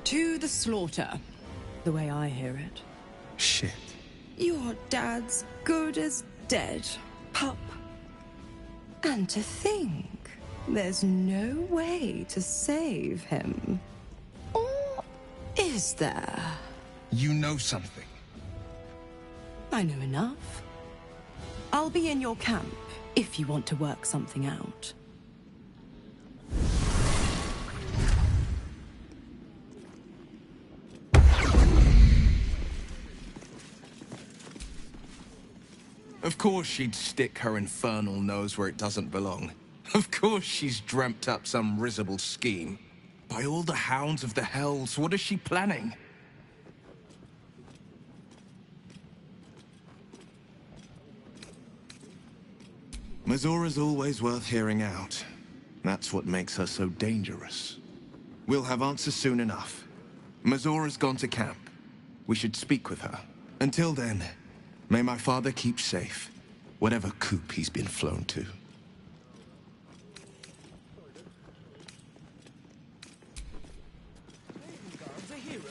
To the slaughter, the way I hear it. Shit. Your dad's good as dead, pup. And to think, there's no way to save him. Or is there? You know something. I know enough. I'll be in your camp if you want to work something out. Of course she'd stick her infernal nose where it doesn't belong. Of course she's dreamt up some risible scheme. By all the hounds of the hells, what is she planning? Mazora's always worth hearing out. That's what makes her so dangerous. We'll have answers soon enough. Mazora's gone to camp. We should speak with her. Until then, may my father keep safe, whatever coop he's been flown to. God's a hero.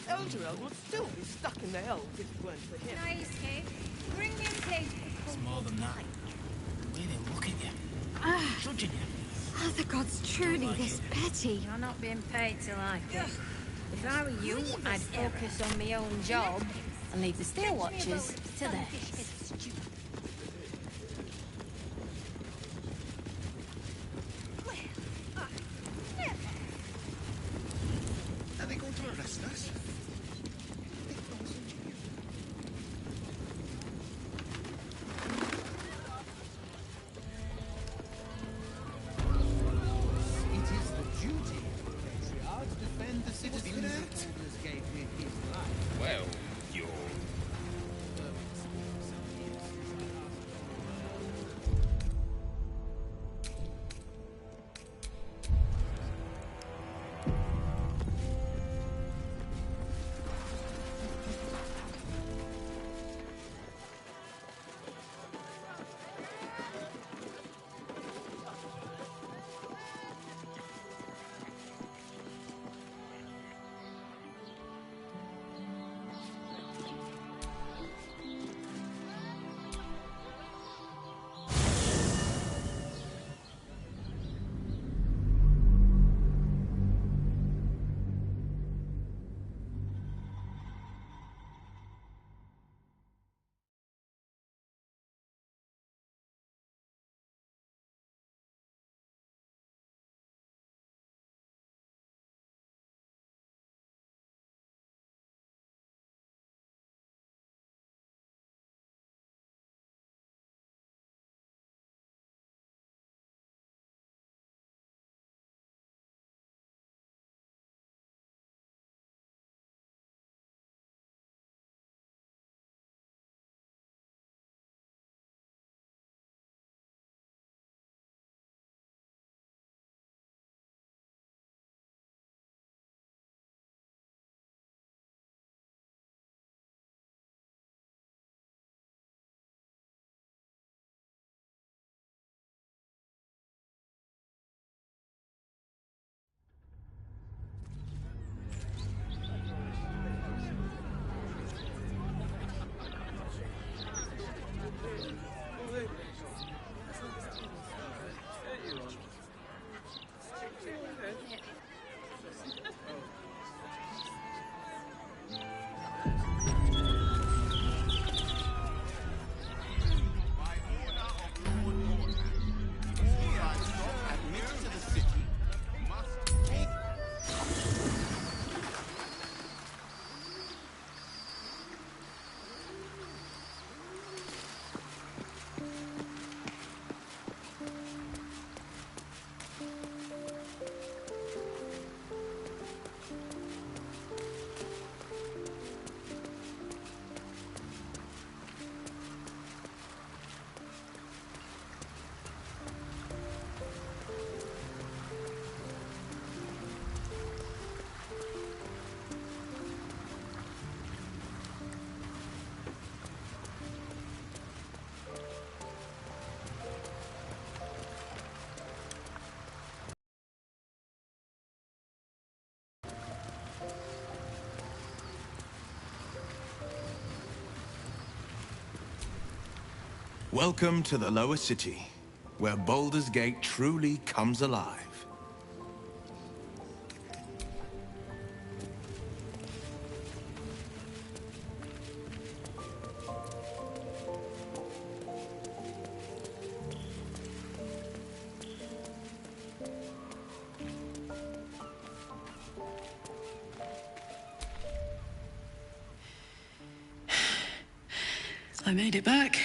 Elturel would still be stuck in the elves if it weren't for him. Can I escape? Bring me a place. It's more than that. The way they look at you. Judging you. Are the gods truly this petty? You're not being paid to like it. If I were you, I'd focus on my own job and leave the Steel Watchers to theirs. Are they going to arrest us? It is the duty of the patriarch to defend the citizens that Baldur's Gate with his life. Well, you're... Welcome to the lower city, where Baldur's Gate truly comes alive. I made it back.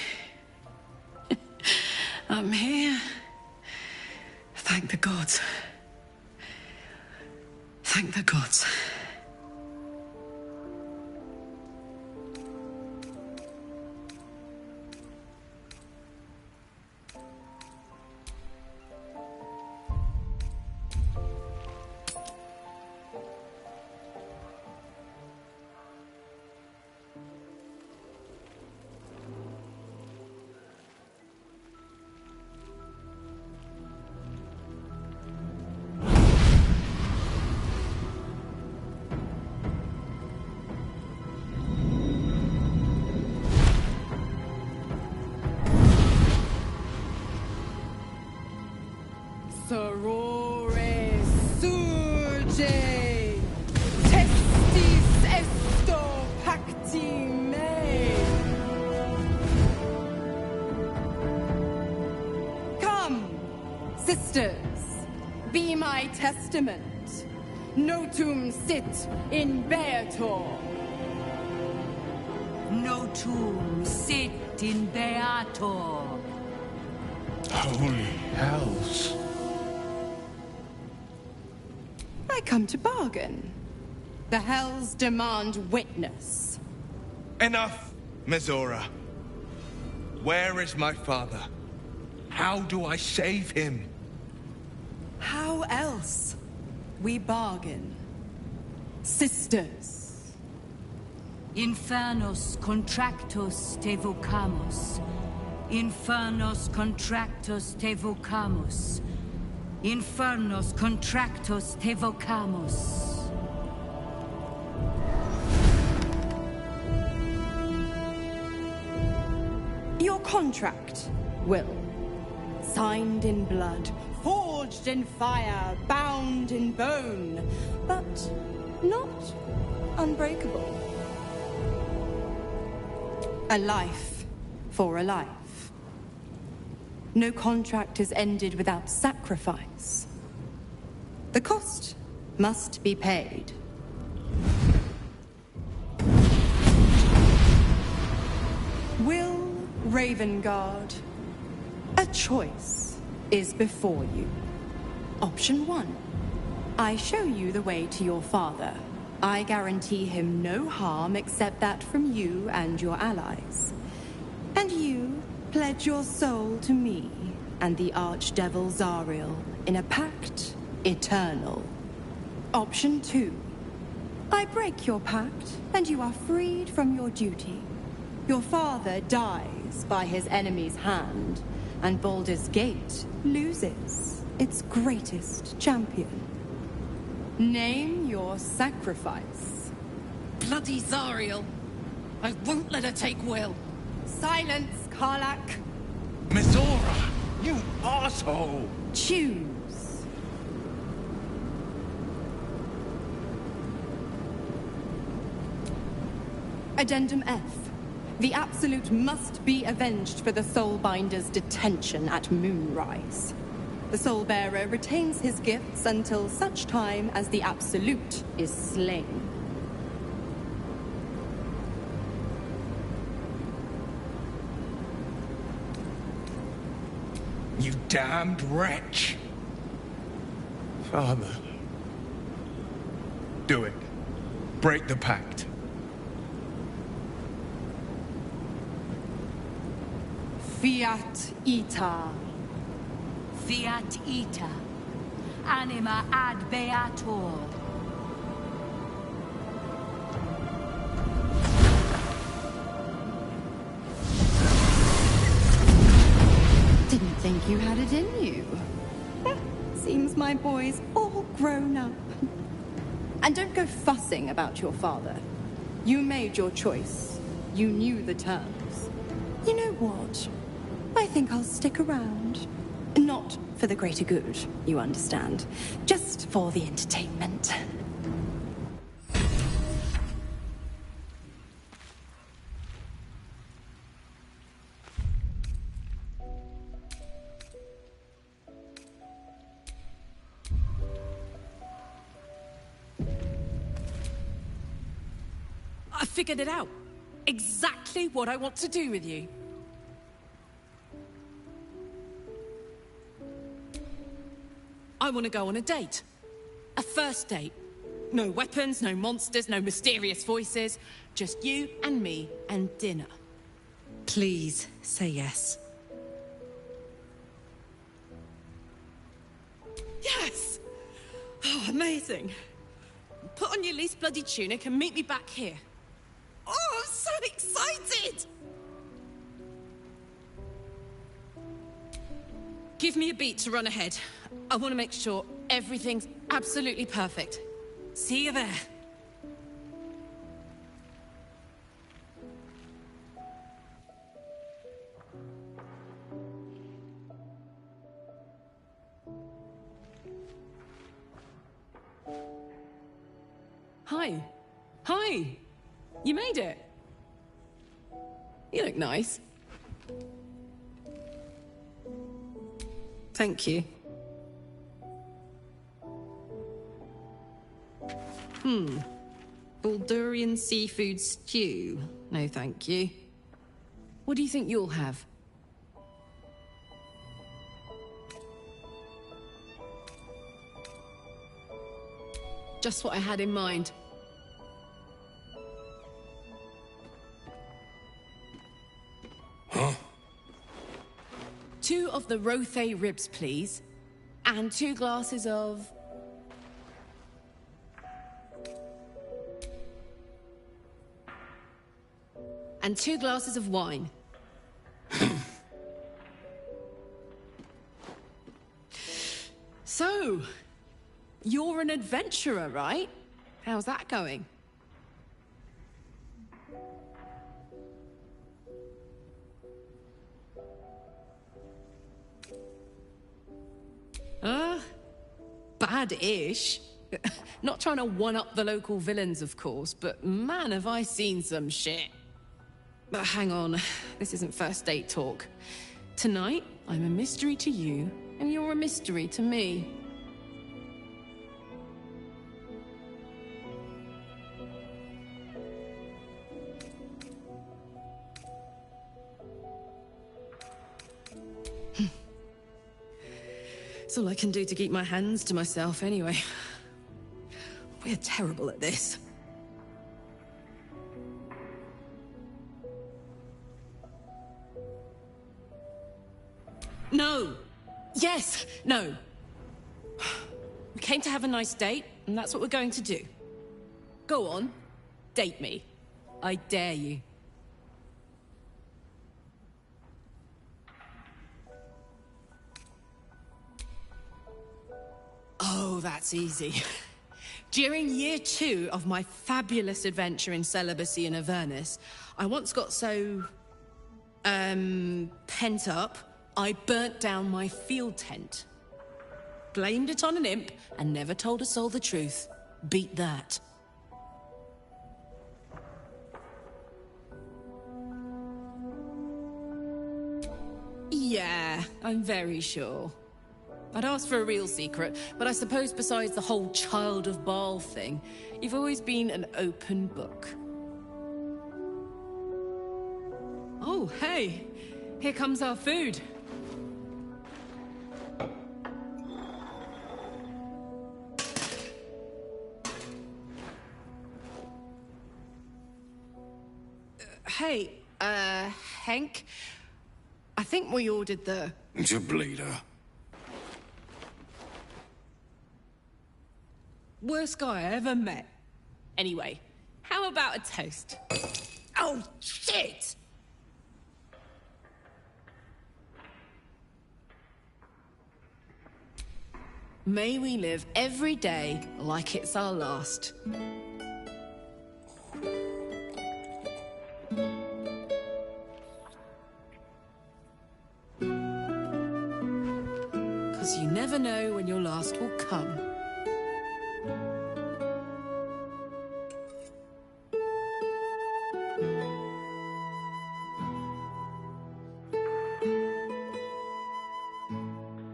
I'm here. Thank the gods. Thank the gods. Sorore surge, testis esto pacti me. Come, sisters, be my testament. Notum sit in beator. Notum sit in beator. Holy hells. I come to bargain. The hells demand witness. Enough, Mizora. Where is my father? How do I save him? How else? We bargain. Sisters. Infernos contractos te vocamus. Infernos contractos te vocamus. Infernos contractos te vocamus. Your contract, Will. Signed in blood, forged in fire, bound in bone, but not unbreakable. A life for a life. No contract is ended without sacrifice. The cost must be paid. Will Ravengard, a choice is before you. Option 1. I show you the way to your father. I guarantee him no harm except that from you and your allies. And you pledge your soul to me and the Archdevil Zariel in a pact eternal. Option 2. I break your pact, and you are freed from your duty. Your father dies by his enemy's hand, and Baldur's Gate loses its greatest champion. Name your sacrifice. Bloody Zariel. I won't let her take Will. Silence, Karlach. Mizora, you asshole! Choose. Addendum F. The Absolute must be avenged for the Soulbinder's detention at Moonrise. The Soulbearer retains his gifts until such time as the Absolute is slain. You damned wretch! Father. Do it. Break the pact. Fiat ita. Fiat ita. Anima ad beator. Didn't think you had it in you. Seems my boy's all grown up. And don't go fussing about your father. You made your choice. You knew the terms. You know what? I think I'll stick around. Not for the greater good, you understand. Just for the entertainment. I figured it out. Exactly what I want to do with you. I want to go on a date. A first date. No weapons, no monsters, no mysterious voices. Just you and me and dinner. Please say yes. Yes! Oh, amazing. Put on your least bloody tunic and meet me back here. Oh, I'm so excited! Give me a beat to run ahead. I want to make sure everything's absolutely perfect. See you there. Hi. Hi. You made it. You look nice. Thank you. Baldurian seafood stew. No, thank you. What do you think you'll have? Just what I had in mind. Huh? 2 of the Rothe ribs, please. And 2 glasses of... and 2 glasses of wine. So, you're an adventurer, right? How's that going? Bad-ish. Not trying to one-up the local villains, of course, but man, have I seen some shit. But hang on, this isn't first date talk. Tonight, I'm a mystery to you, and you're a mystery to me. It's all I can do to keep my hands to myself, anyway. We're terrible at this. No! Yes! No! We came to have a nice date, and that's what we're going to do. Go on, date me. I dare you. Oh, that's easy. During year 2 of my fabulous adventure in celibacy in Avernus, I once got so... pent up, I burnt down my field tent. Blamed it on an imp and never told a soul the truth. Beat that. Yeah, I'm very sure. I'd ask for a real secret, but I suppose besides the whole Child of Baal thing, you've always been an open book. Oh, hey! Here comes our food. Hey, Hank? I think we ordered the... It's a bleeder. worst guy I ever met. Anyway, how about a toast? Oh, shit! May we live every day like it's our last. Because you never know when your last will come.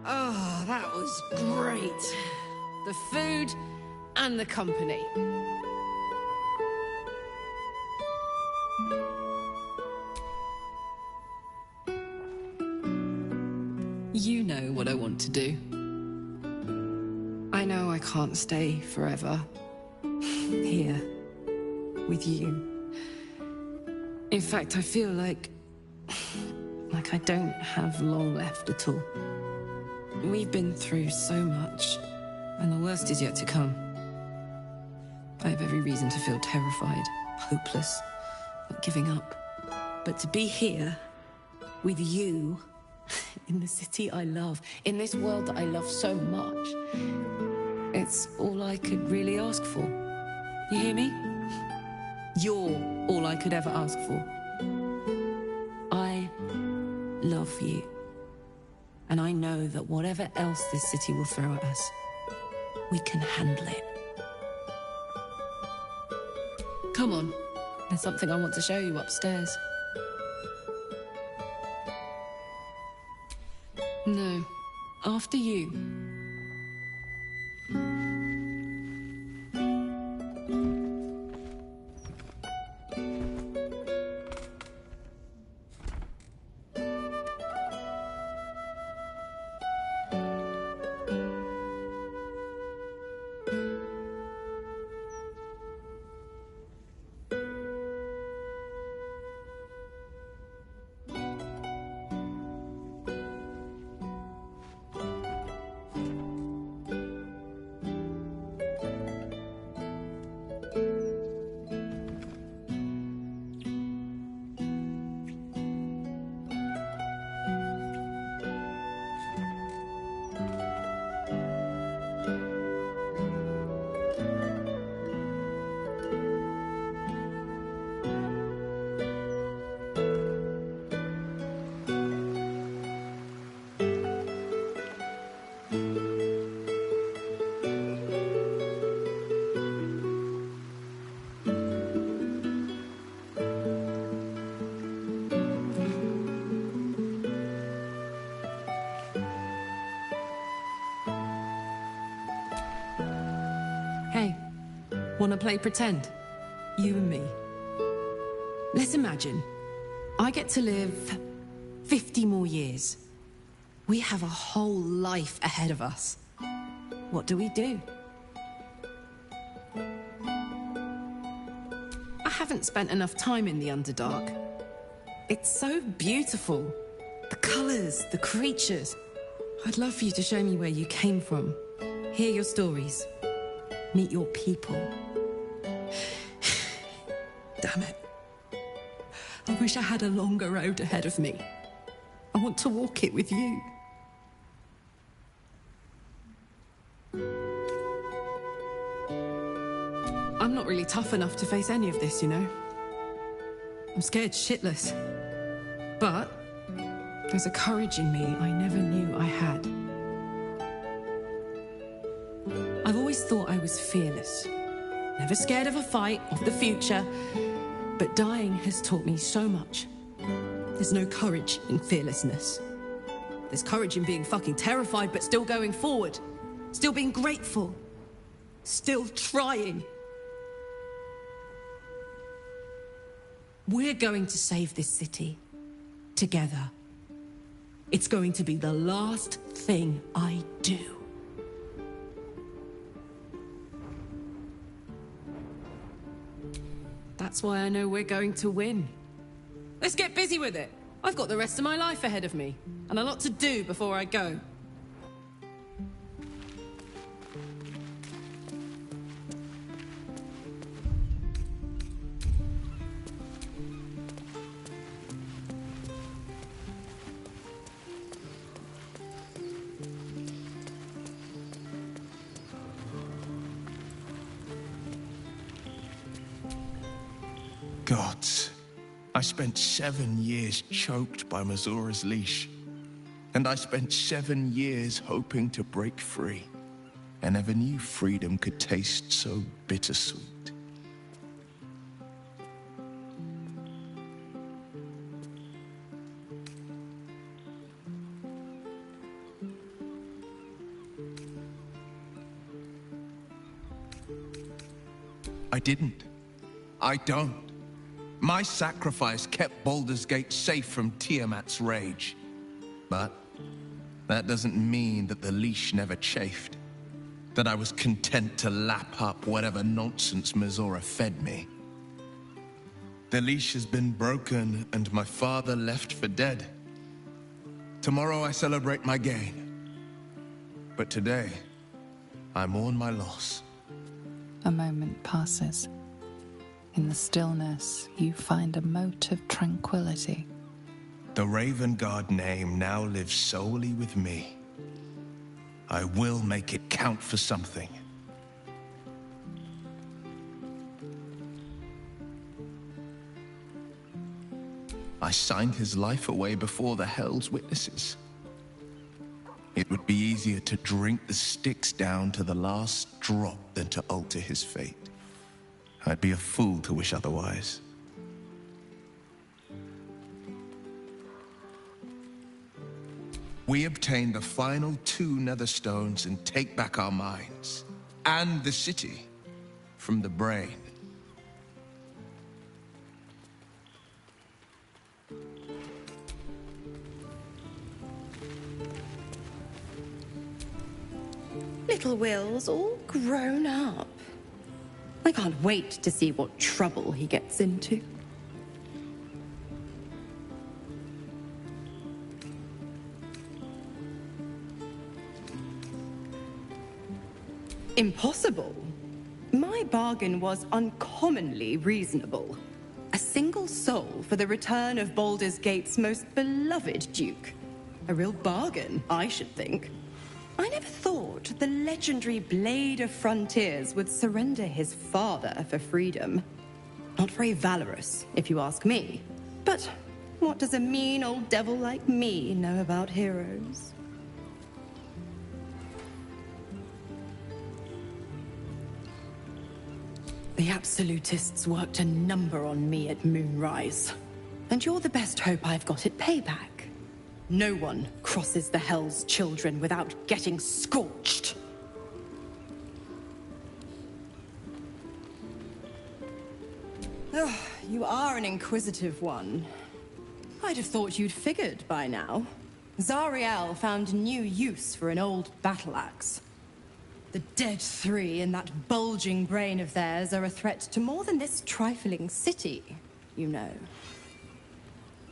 Oh, that was great. The food and the company. You know what I want to do. can't stay forever. Here. With you. In fact, I feel like I don't have long left at all. We've been through so much, and the worst is yet to come. I have every reason to feel terrified, hopeless, like giving up. But to be here, with you, in the city I love, in this world that I love so much, it's all I could really ask for. You hear me? You're all I could ever ask for. I love you. And I know that whatever else this city will throw at us, we can handle it. Come on. There's something I want to show you upstairs. No. After you. Wanna play pretend? You and me. Let's imagine I get to live 50 more years. We have a whole life ahead of us. What do we do? I haven't spent enough time in the Underdark. It's so beautiful. The colors, the creatures. I'd love for you to show me where you came from. Hear your stories. Meet your people. Damn it. I wish I had a longer road ahead of me. I want to walk it with you. I'm not really tough enough to face any of this, you know. I'm scared shitless. But there's a courage in me I never knew I had. I've always thought I was fearless. Never scared of a fight, of the future. But dying has taught me so much. There's no courage in fearlessness. There's courage in being fucking terrified, but still going forward. Still being grateful. Still trying. We're going to save this city. Together. It's going to be the last thing I do. That's why I know we're going to win. Let's get busy with it. I've got the rest of my life ahead of me, and a lot to do before I go. Gods, I spent 7 years choked by Mazora's leash. And I spent 7 years hoping to break free. I never knew freedom could taste so bittersweet. I didn't. I don't. My sacrifice kept Baldur's Gate safe from Tiamat's rage. But that doesn't mean that the leash never chafed. that I was content to lap up whatever nonsense Mizora fed me. The leash has been broken, and my father left for dead. Tomorrow I celebrate my gain. But today, I mourn my loss. A moment passes. In the stillness, you find a mote of tranquility. The Raven Guard name now lives solely with me. I will make it count for something. I signed his life away before the Hell's witnesses. It would be easier to drink the Styx down to the last drop than to alter his fate. I'd be a fool to wish otherwise. We obtain the final 2 Netherstones and take back our minds, and the city, from the brain. Little Will's all grown up. I can't wait to see what trouble he gets into. Impossible. My bargain was uncommonly reasonable. A single soul for the return of Baldur's Gate's most beloved duke. A real bargain, I should think. I never thought the legendary Blade of Frontiers would surrender his father for freedom. Not very valorous, if you ask me. But what does a mean old devil like me know about heroes? The Absolutists worked a number on me at Moonrise. And you're the best hope I've got at payback. No one crosses the Hell's Children without getting scorched. Oh, you are an inquisitive one. I'd have thought you'd figured by now. Zariel found new use for an old battle axe. The dead 3 in that bulging brain of theirs are a threat to more than this trifling city, you know.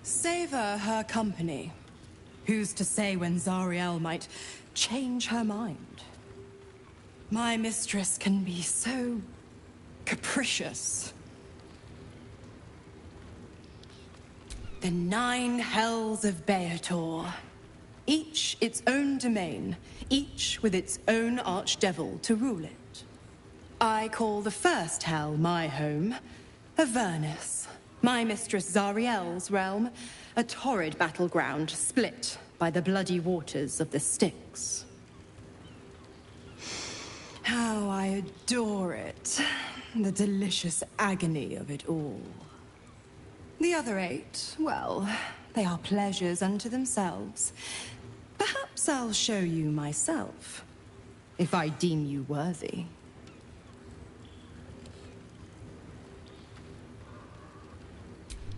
Savor her company. Who's to say when Zariel might change her mind? My mistress can be so capricious. The 9 hells of Beator. Each its own domain, each with its own archdevil to rule it. I call the first hell my home, Avernus. My mistress Zariel's realm, a torrid battleground split by the bloody waters of the Styx. How I adore it, the delicious agony of it all. The other 8, well, they are pleasures unto themselves. Perhaps I'll show you myself, if I deem you worthy.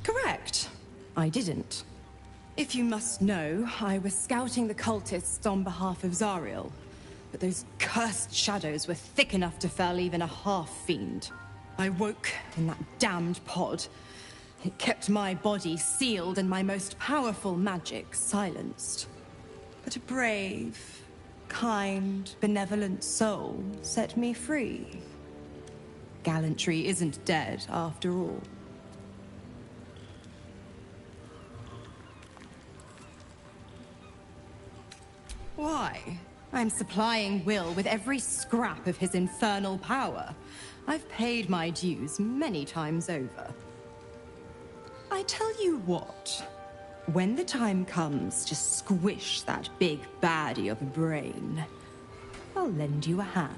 Correct. I didn't. If you must know, I was scouting the cultists on behalf of Zariel. But those cursed shadows were thick enough to fell even a half-fiend. I woke in that damned pod. It kept my body sealed and my most powerful magic silenced. But a brave, kind, benevolent soul set me free. Gallantry isn't dead, after all. Why? I'm supplying Will with every scrap of his infernal power. I've paid my dues many times over. I tell you what, when the time comes to squish that big baddie of a brain, I'll lend you a hand.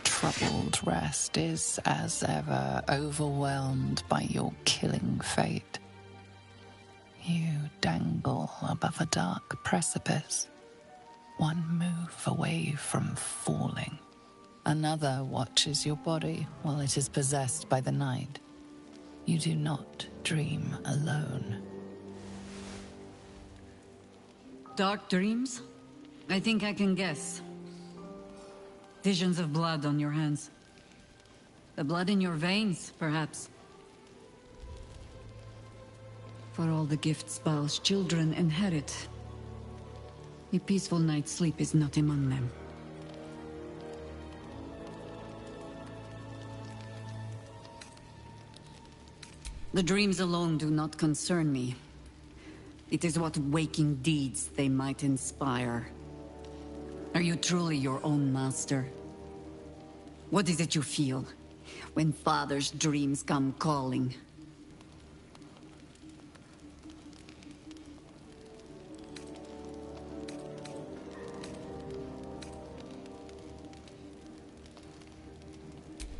Troubled rest is, as ever, overwhelmed by your killing fate. You dangle above a dark precipice, one move away from falling. Another watches your body while it is possessed by the night. You do not dream alone. Dark dreams? I think I can guess. Visions of blood on your hands. The blood in your veins, perhaps. For all the gifts Baal's children inherit, a peaceful night's sleep is not among them. The dreams alone do not concern me. It is what waking deeds they might inspire. Are you truly your own master? What is it you feel when Father's dreams come calling?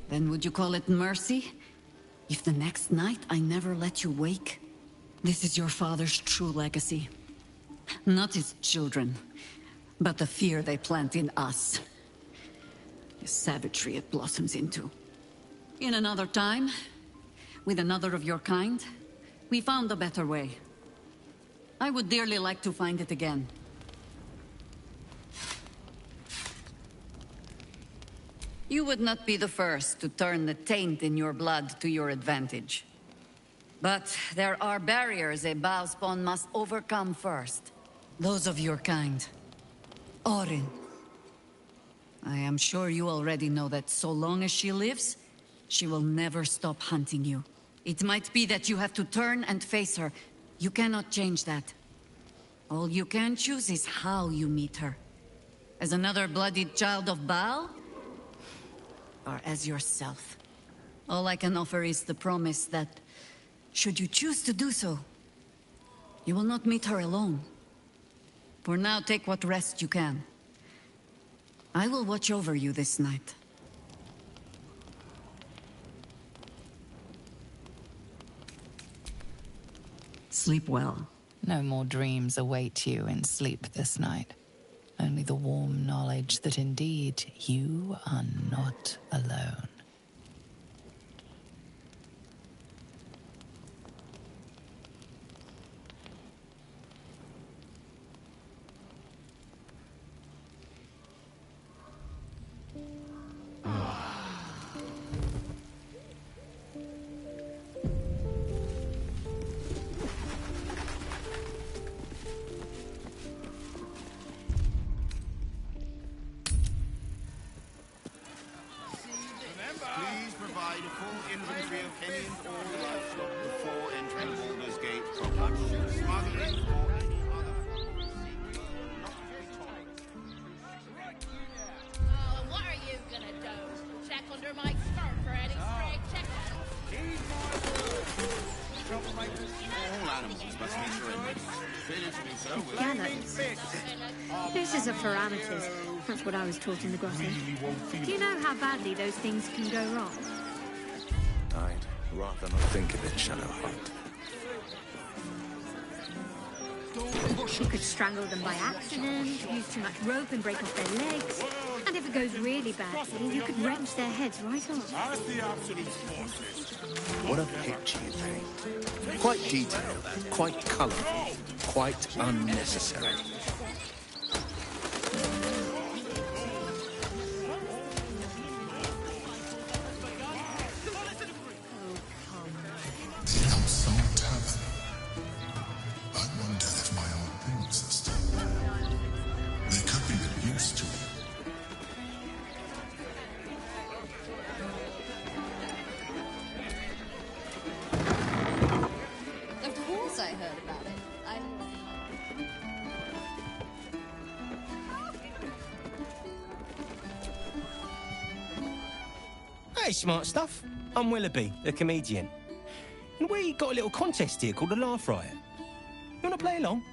Then would you call it mercy? If the next night I never let you wake? This is your father's true legacy. Not his children, but the fear they plant in us. The savagery it blossoms into. In another time, with another of your kind, we found a better way. I would dearly like to find it again. You would not be the first to turn the taint in your blood to your advantage. But there are barriers a Baal spawn must overcome first. Those of your kind. Orin. I am sure you already know that so long as she lives, she will never stop hunting you. It might be that you have to turn and face her. You cannot change that. All you can choose is how you meet her. As another bloodied child of Baal? Or as yourself. All I can offer is the promise that, should you choose to do so, you will not meet her alone. For now, take what rest you can. I will watch over you this night. Sleep well. No more dreams await you in sleep this night. Only the warm knowledge that indeed you are not alone. Please provide a full inventory of any and all livestock before entering Baldur's Gate. Production, smuggling, or any other form of secret not to be tolerated. Oh, what are you gonna do? Check under my skirt for any stray chickens? All animals must meet surrender. Finish me so with Gallows. This is a parameters. That's what I was taught in the grotto. Do you know how badly those things can go wrong? I'd rather not think of it, Shadowheart. You could strangle them by accident, use too much rope and break off their legs. And if it goes really badly, you could wrench their heads right off. As the absolute forces. What a picture you paint. Quite detailed, quite colourful, quite unnecessary. Hey, smart stuff. I'm Willoughby, the comedian. And we got a little contest here called the Laugh Riot. You want to play along?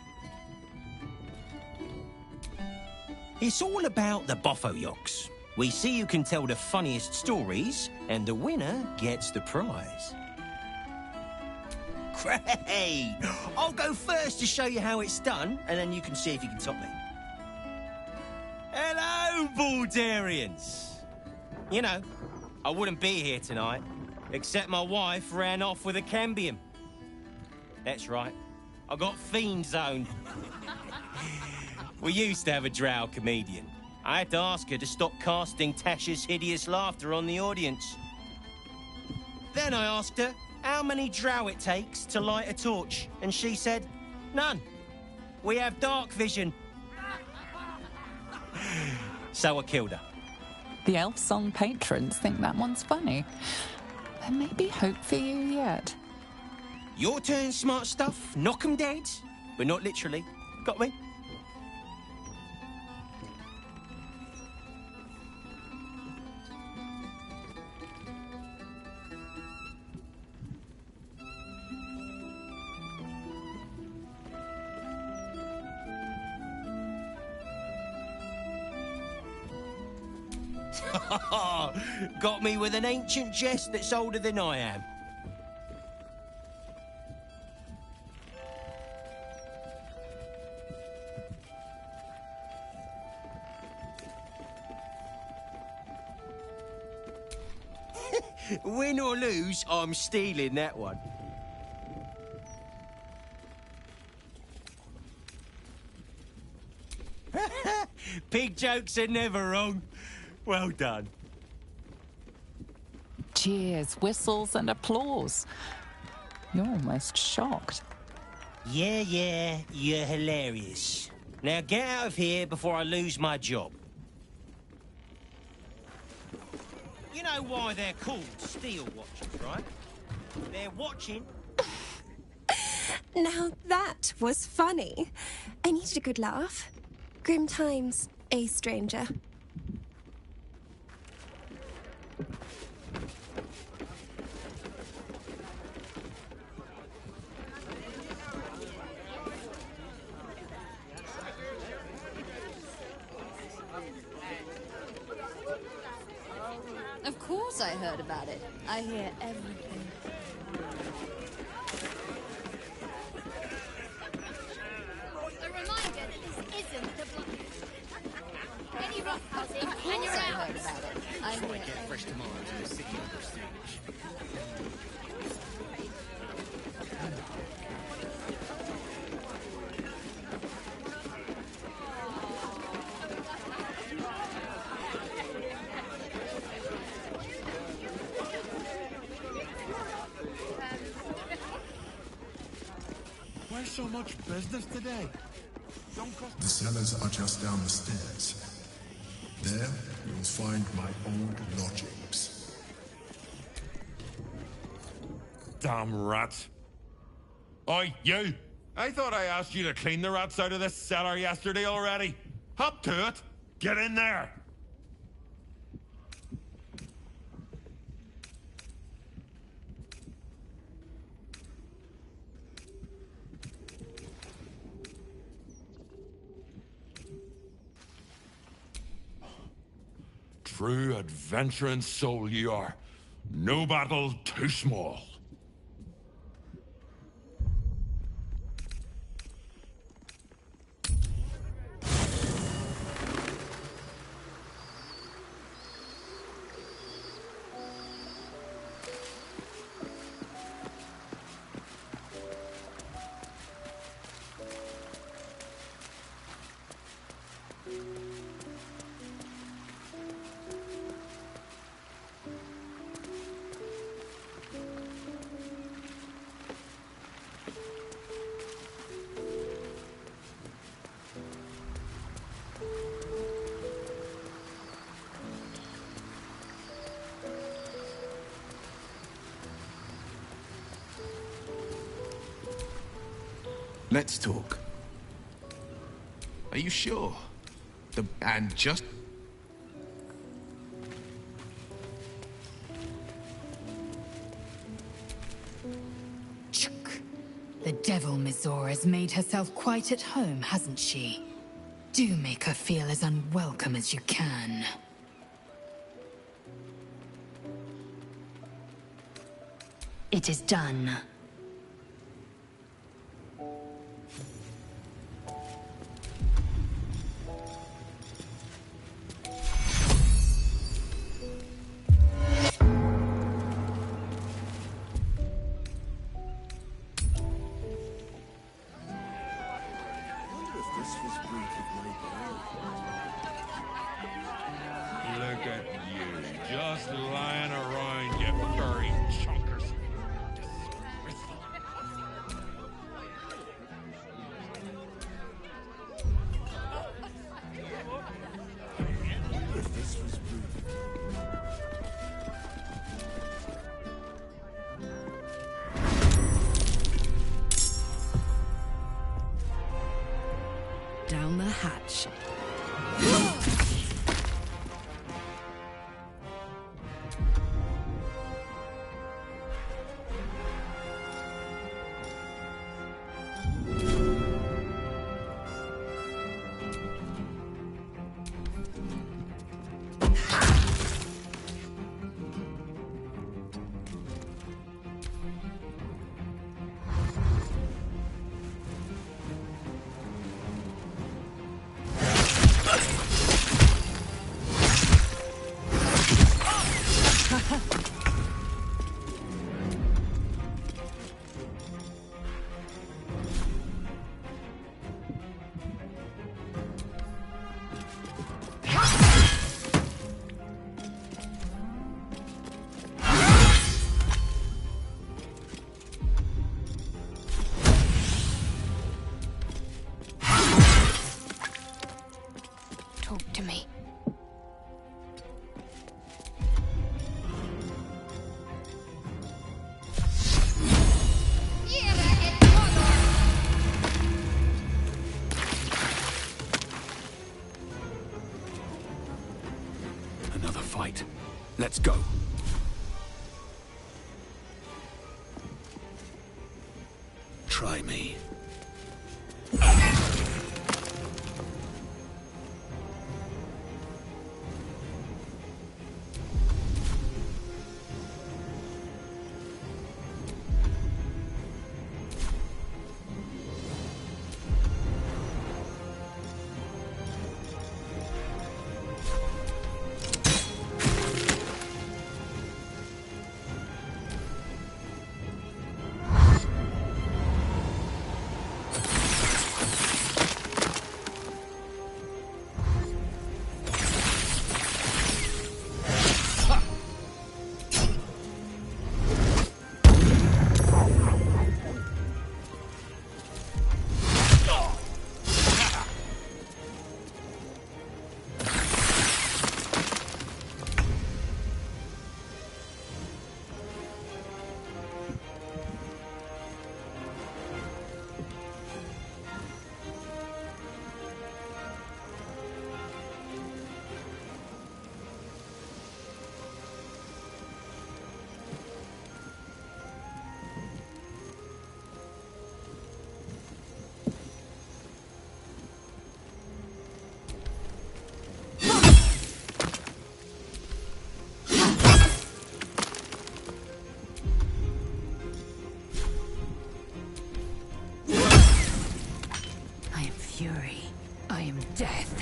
It's all about the Bofo-Yoks. We see who can tell the funniest stories, and the winner gets the prize. Great! I'll go first to show you how it's done, and then you can see if you can top me. Baldurians! You know, I wouldn't be here tonight, except my wife ran off with a cambium. That's right, I got fiend zoned. We used to have a drow comedian. I had to ask her to stop casting Tasha's hideous laughter on the audience. Then I asked her how many drow it takes to light a torch, and she said, none. We have dark vision. So I killed her. The elf song patrons think that one's funny. There may be hope for you yet. Your turn, smart stuff. Knock 'em dead. But not literally. Got me? Got me with an ancient jest that's older than I am. Win or lose, I'm stealing that one. Pig jokes are never wrong. Well done. Cheers, whistles, and applause. You're almost shocked. Yeah, you're hilarious. Now get out of here before I lose my job. You know why they're called steel watchers, right? They're watching. Now that was funny. I needed a good laugh. Grim times, a stranger. Of course I heard about it. I hear everything. A reminder that this isn't the block. Any rough housing, Of course and you're I out. heard about it. I hear Get fresh tomatoes in the city of prestige. Why so much business today? The cellars are just down the stairs. There, you'll find my old lodgings. Damn rats. Oi, you! I thought I asked you to clean the rats out of this cellar yesterday already. Hop to it! Get in there! True adventuring soul you are. No battle too small. Let's talk. Are you sure? And just... The devil Mizora has made herself quite at home, hasn't she? Do make her feel as unwelcome as you can. It is done. Look at you, just lying around, you furry chunkers. If this was Down the hatch. Talk to me. Another fight. Let's go. Try me. Fury. I am death.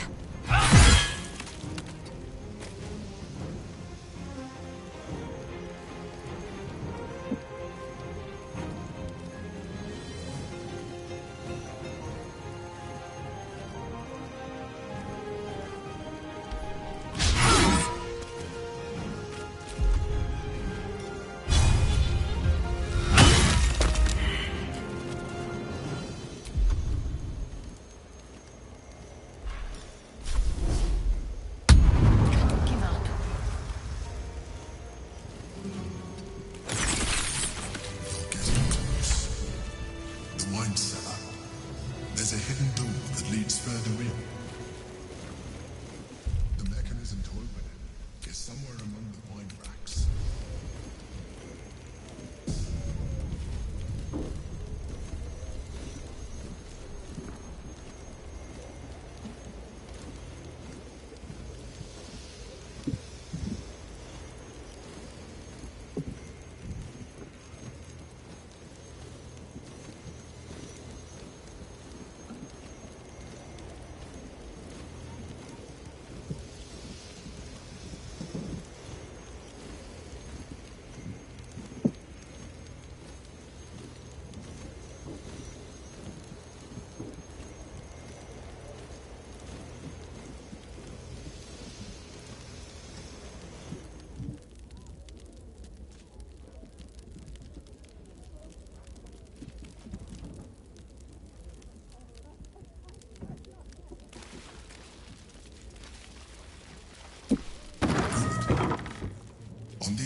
There's a hidden door that leads further in. The mechanism to open it is somewhere among the wine racks.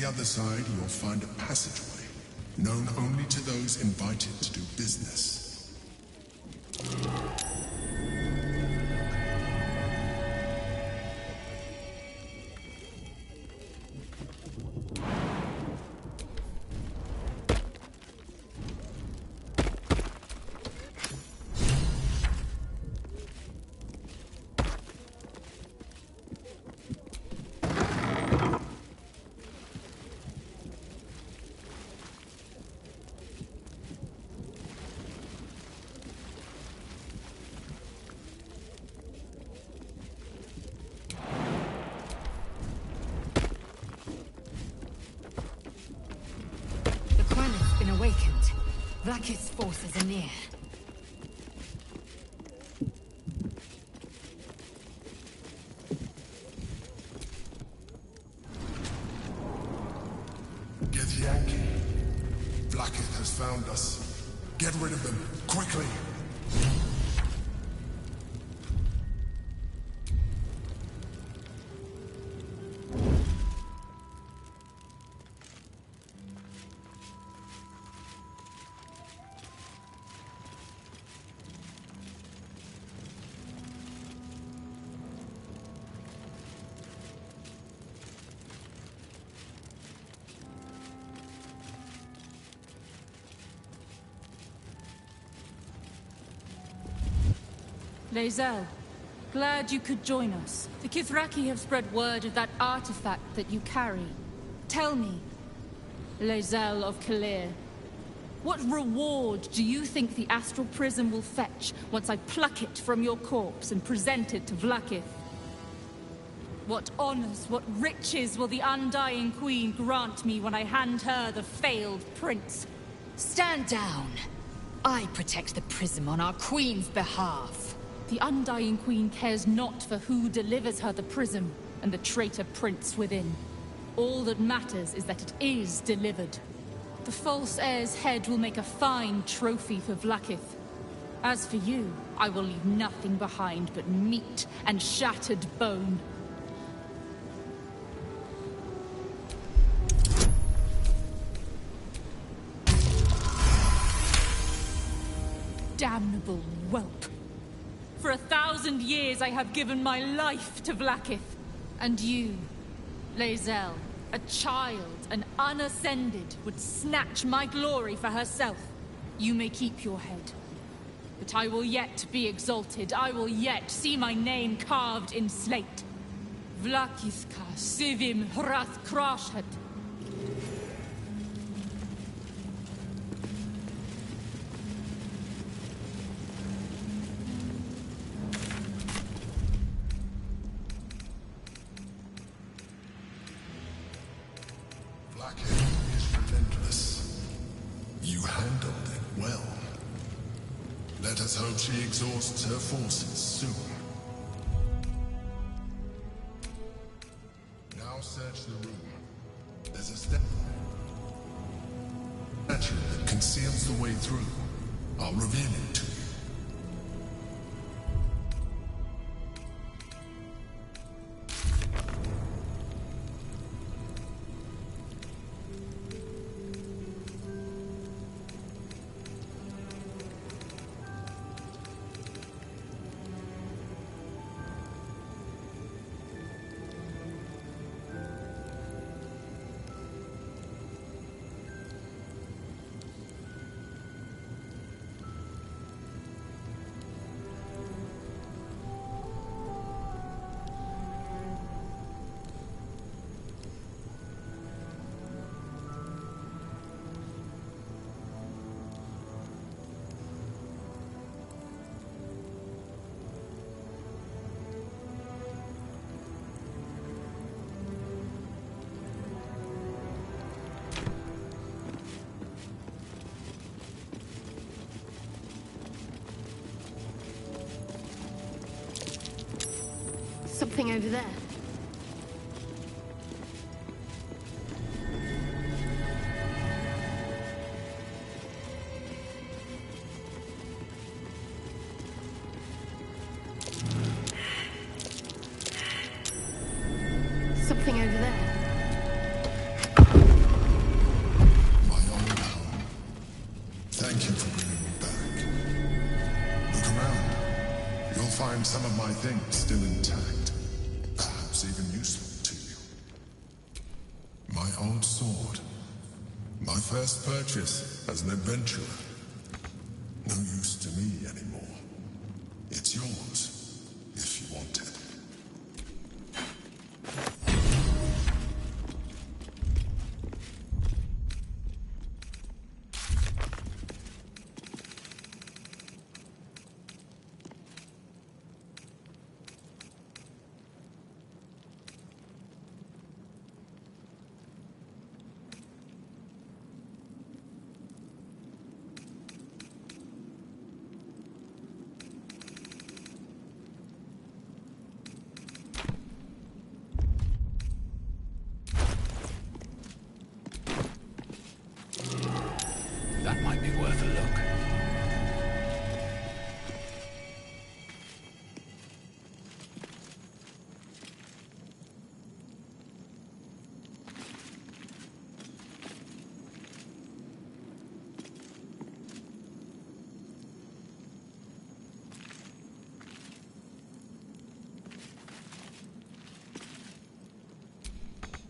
other side, you'll find a passageway, known only to those invited to do business. Awakened. Vlaakith's forces are near. Githyanki. Vlaakith has found us. Get rid of them, quickly! Lae'zel, glad you could join us. The Kithraki have spread word of that artifact that you carry. Tell me, Lae'zel of Kalir, what reward do you think the Astral Prism will fetch once I pluck it from your corpse and present it to Vlaakith? What honors, what riches will the Undying Queen grant me when I hand her the failed prince? Stand down. I protect the prism on our Queen's behalf. The Undying Queen cares not for who delivers her the prism and the traitor prince within. All that matters is that it is delivered. The false heir's head will make a fine trophy for Vlaakith. As for you, I will leave nothing behind but meat and shattered bone. Damnable whelp. For 1,000 years I have given my life to Vlaakith. And you, Lae'zel, a child, an unascended, would snatch my glory for herself. You may keep your head. But I will yet be exalted. I will yet see my name carved in slate. Vlaakithka sivim hrath krashet. Hope she exhausts her forces soon. Now search the room. There's a statue that conceals the way through. I'll reveal it to you. Something over there. Something over there. you'll find some of my things still intact, perhaps even useful to you. My old sword. My first purchase as an adventurer. No use to me anymore. It's yours, if you want it. That might be worth a look.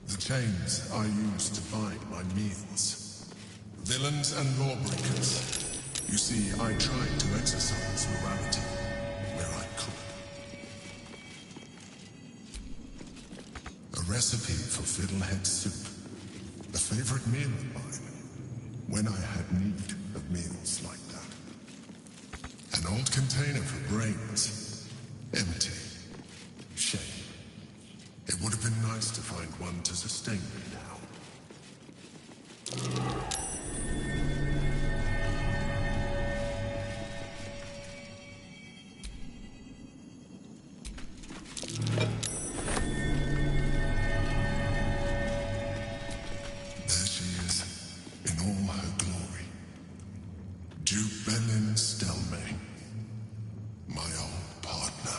The chains I use to bind my meals. Villains and lawbreakers. You see, I tried to exercise morality where I could. A recipe for fiddlehead soup. A favorite meal of mine. When I had need of meals like that. An old container for brains. Empty. Shame. It would have been nice to find one to sustain me now. There she is, in all her glory. Jubelin Stelmane, my old partner.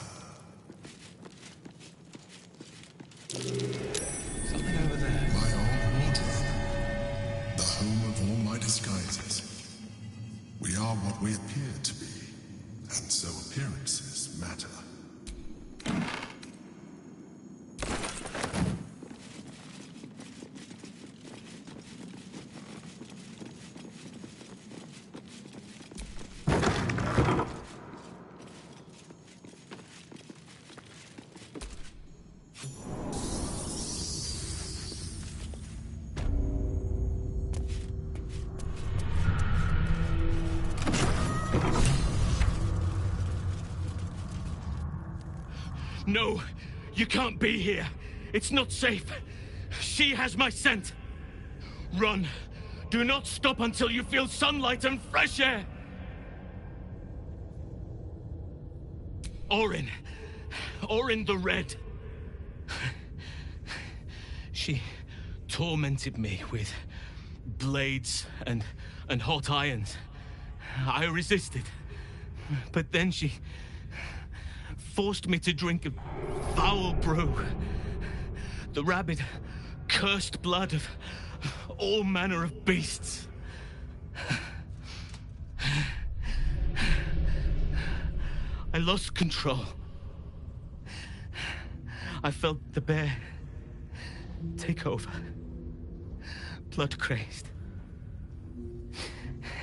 Something over there. My old wardrobe. The home of all my disguises. We are what we appear to be, and so appearances matter. No, you can't be here. It's not safe. She has my scent. Run. Do not stop until you feel sunlight and fresh air. Orin the Red. She tormented me with blades and hot irons. I resisted. But then she forced me to drink a foul brew. The rabid, cursed blood of all manner of beasts. I lost control. I felt the bear take over, blood crazed.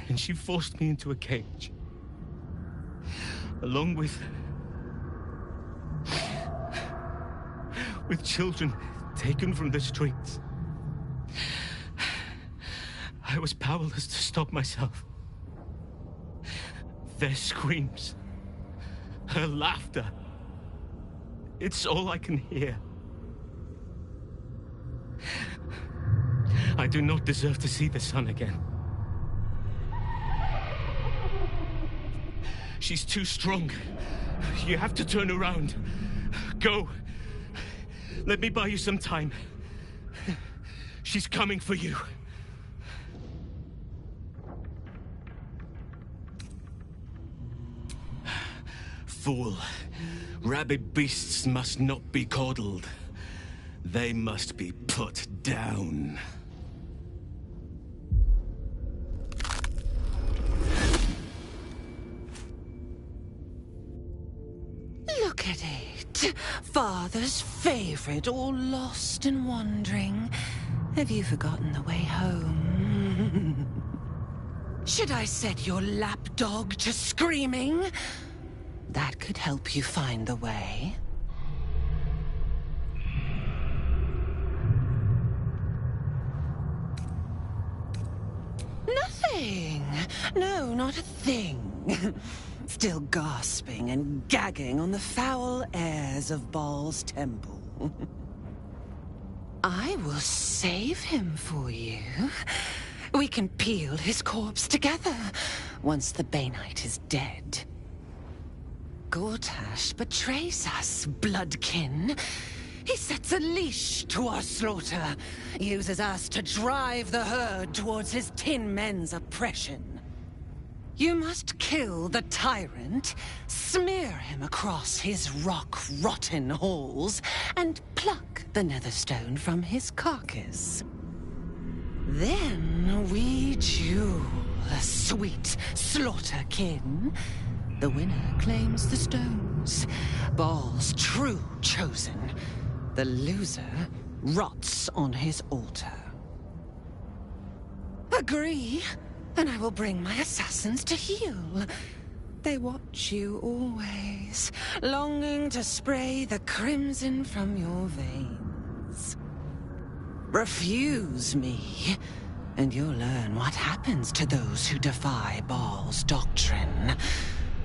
And she forced me into a cage, along with children taken from the streets. I was powerless to stop myself. Their screams, her laughter, it's all I can hear. I do not deserve to see the sun again. She's too strong. You have to turn around. Go. Let me buy you some time. She's coming for you. Fool. Rabid beasts must not be coddled. They must be put down. Look at it. Father's favorite, all lost and wandering. Have you forgotten the way home? Should I set your lapdog to screaming? That could help you find the way. Nothing. No, not a thing. Still gasping and gagging on the foul airs of Baal's temple. I will save him for you. We can peel his corpse together once the Banite is dead. Gortash betrays us, bloodkin. He sets a leash to our slaughter, uses us to drive the herd towards his tin men's oppression. You must kill the tyrant, smear him across his rock-rotten halls, and pluck the netherstone from his carcass. Then we duel, sweet slaughterkin. The winner claims the stones, Baal's true chosen. The loser rots on his altar. Agree, and I will bring my assassins to heal. They watch you always, longing to spray the crimson from your veins. Refuse me, and you'll learn what happens to those who defy Baal's doctrine.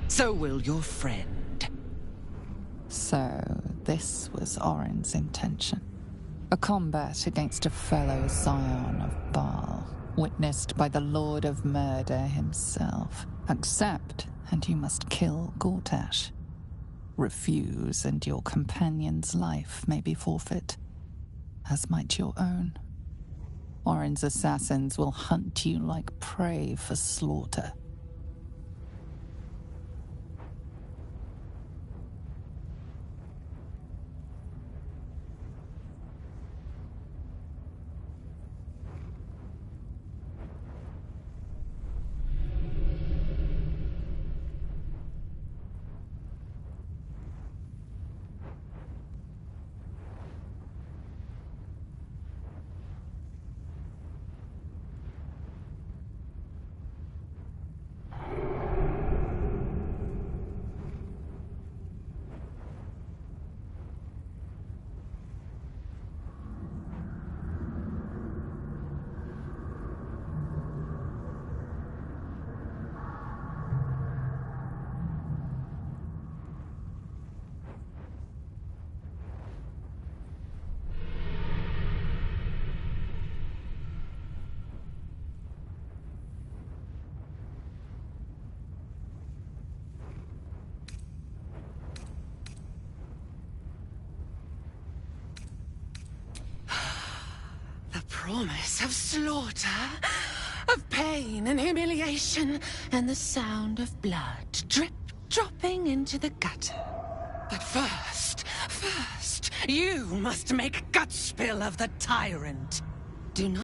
So will your friend. So, this was Orin's intention. A combat against a fellow scion of Baal, witnessed by the Lord of Murder himself. Accept, and you must kill Gortash. Refuse, and your companion's life may be forfeit, as might your own. Orin's assassins will hunt you like prey for slaughter. Promise of slaughter, of pain and humiliation, and the sound of blood dropping into the gutter. But first, you must make gut spill of the tyrant. Do not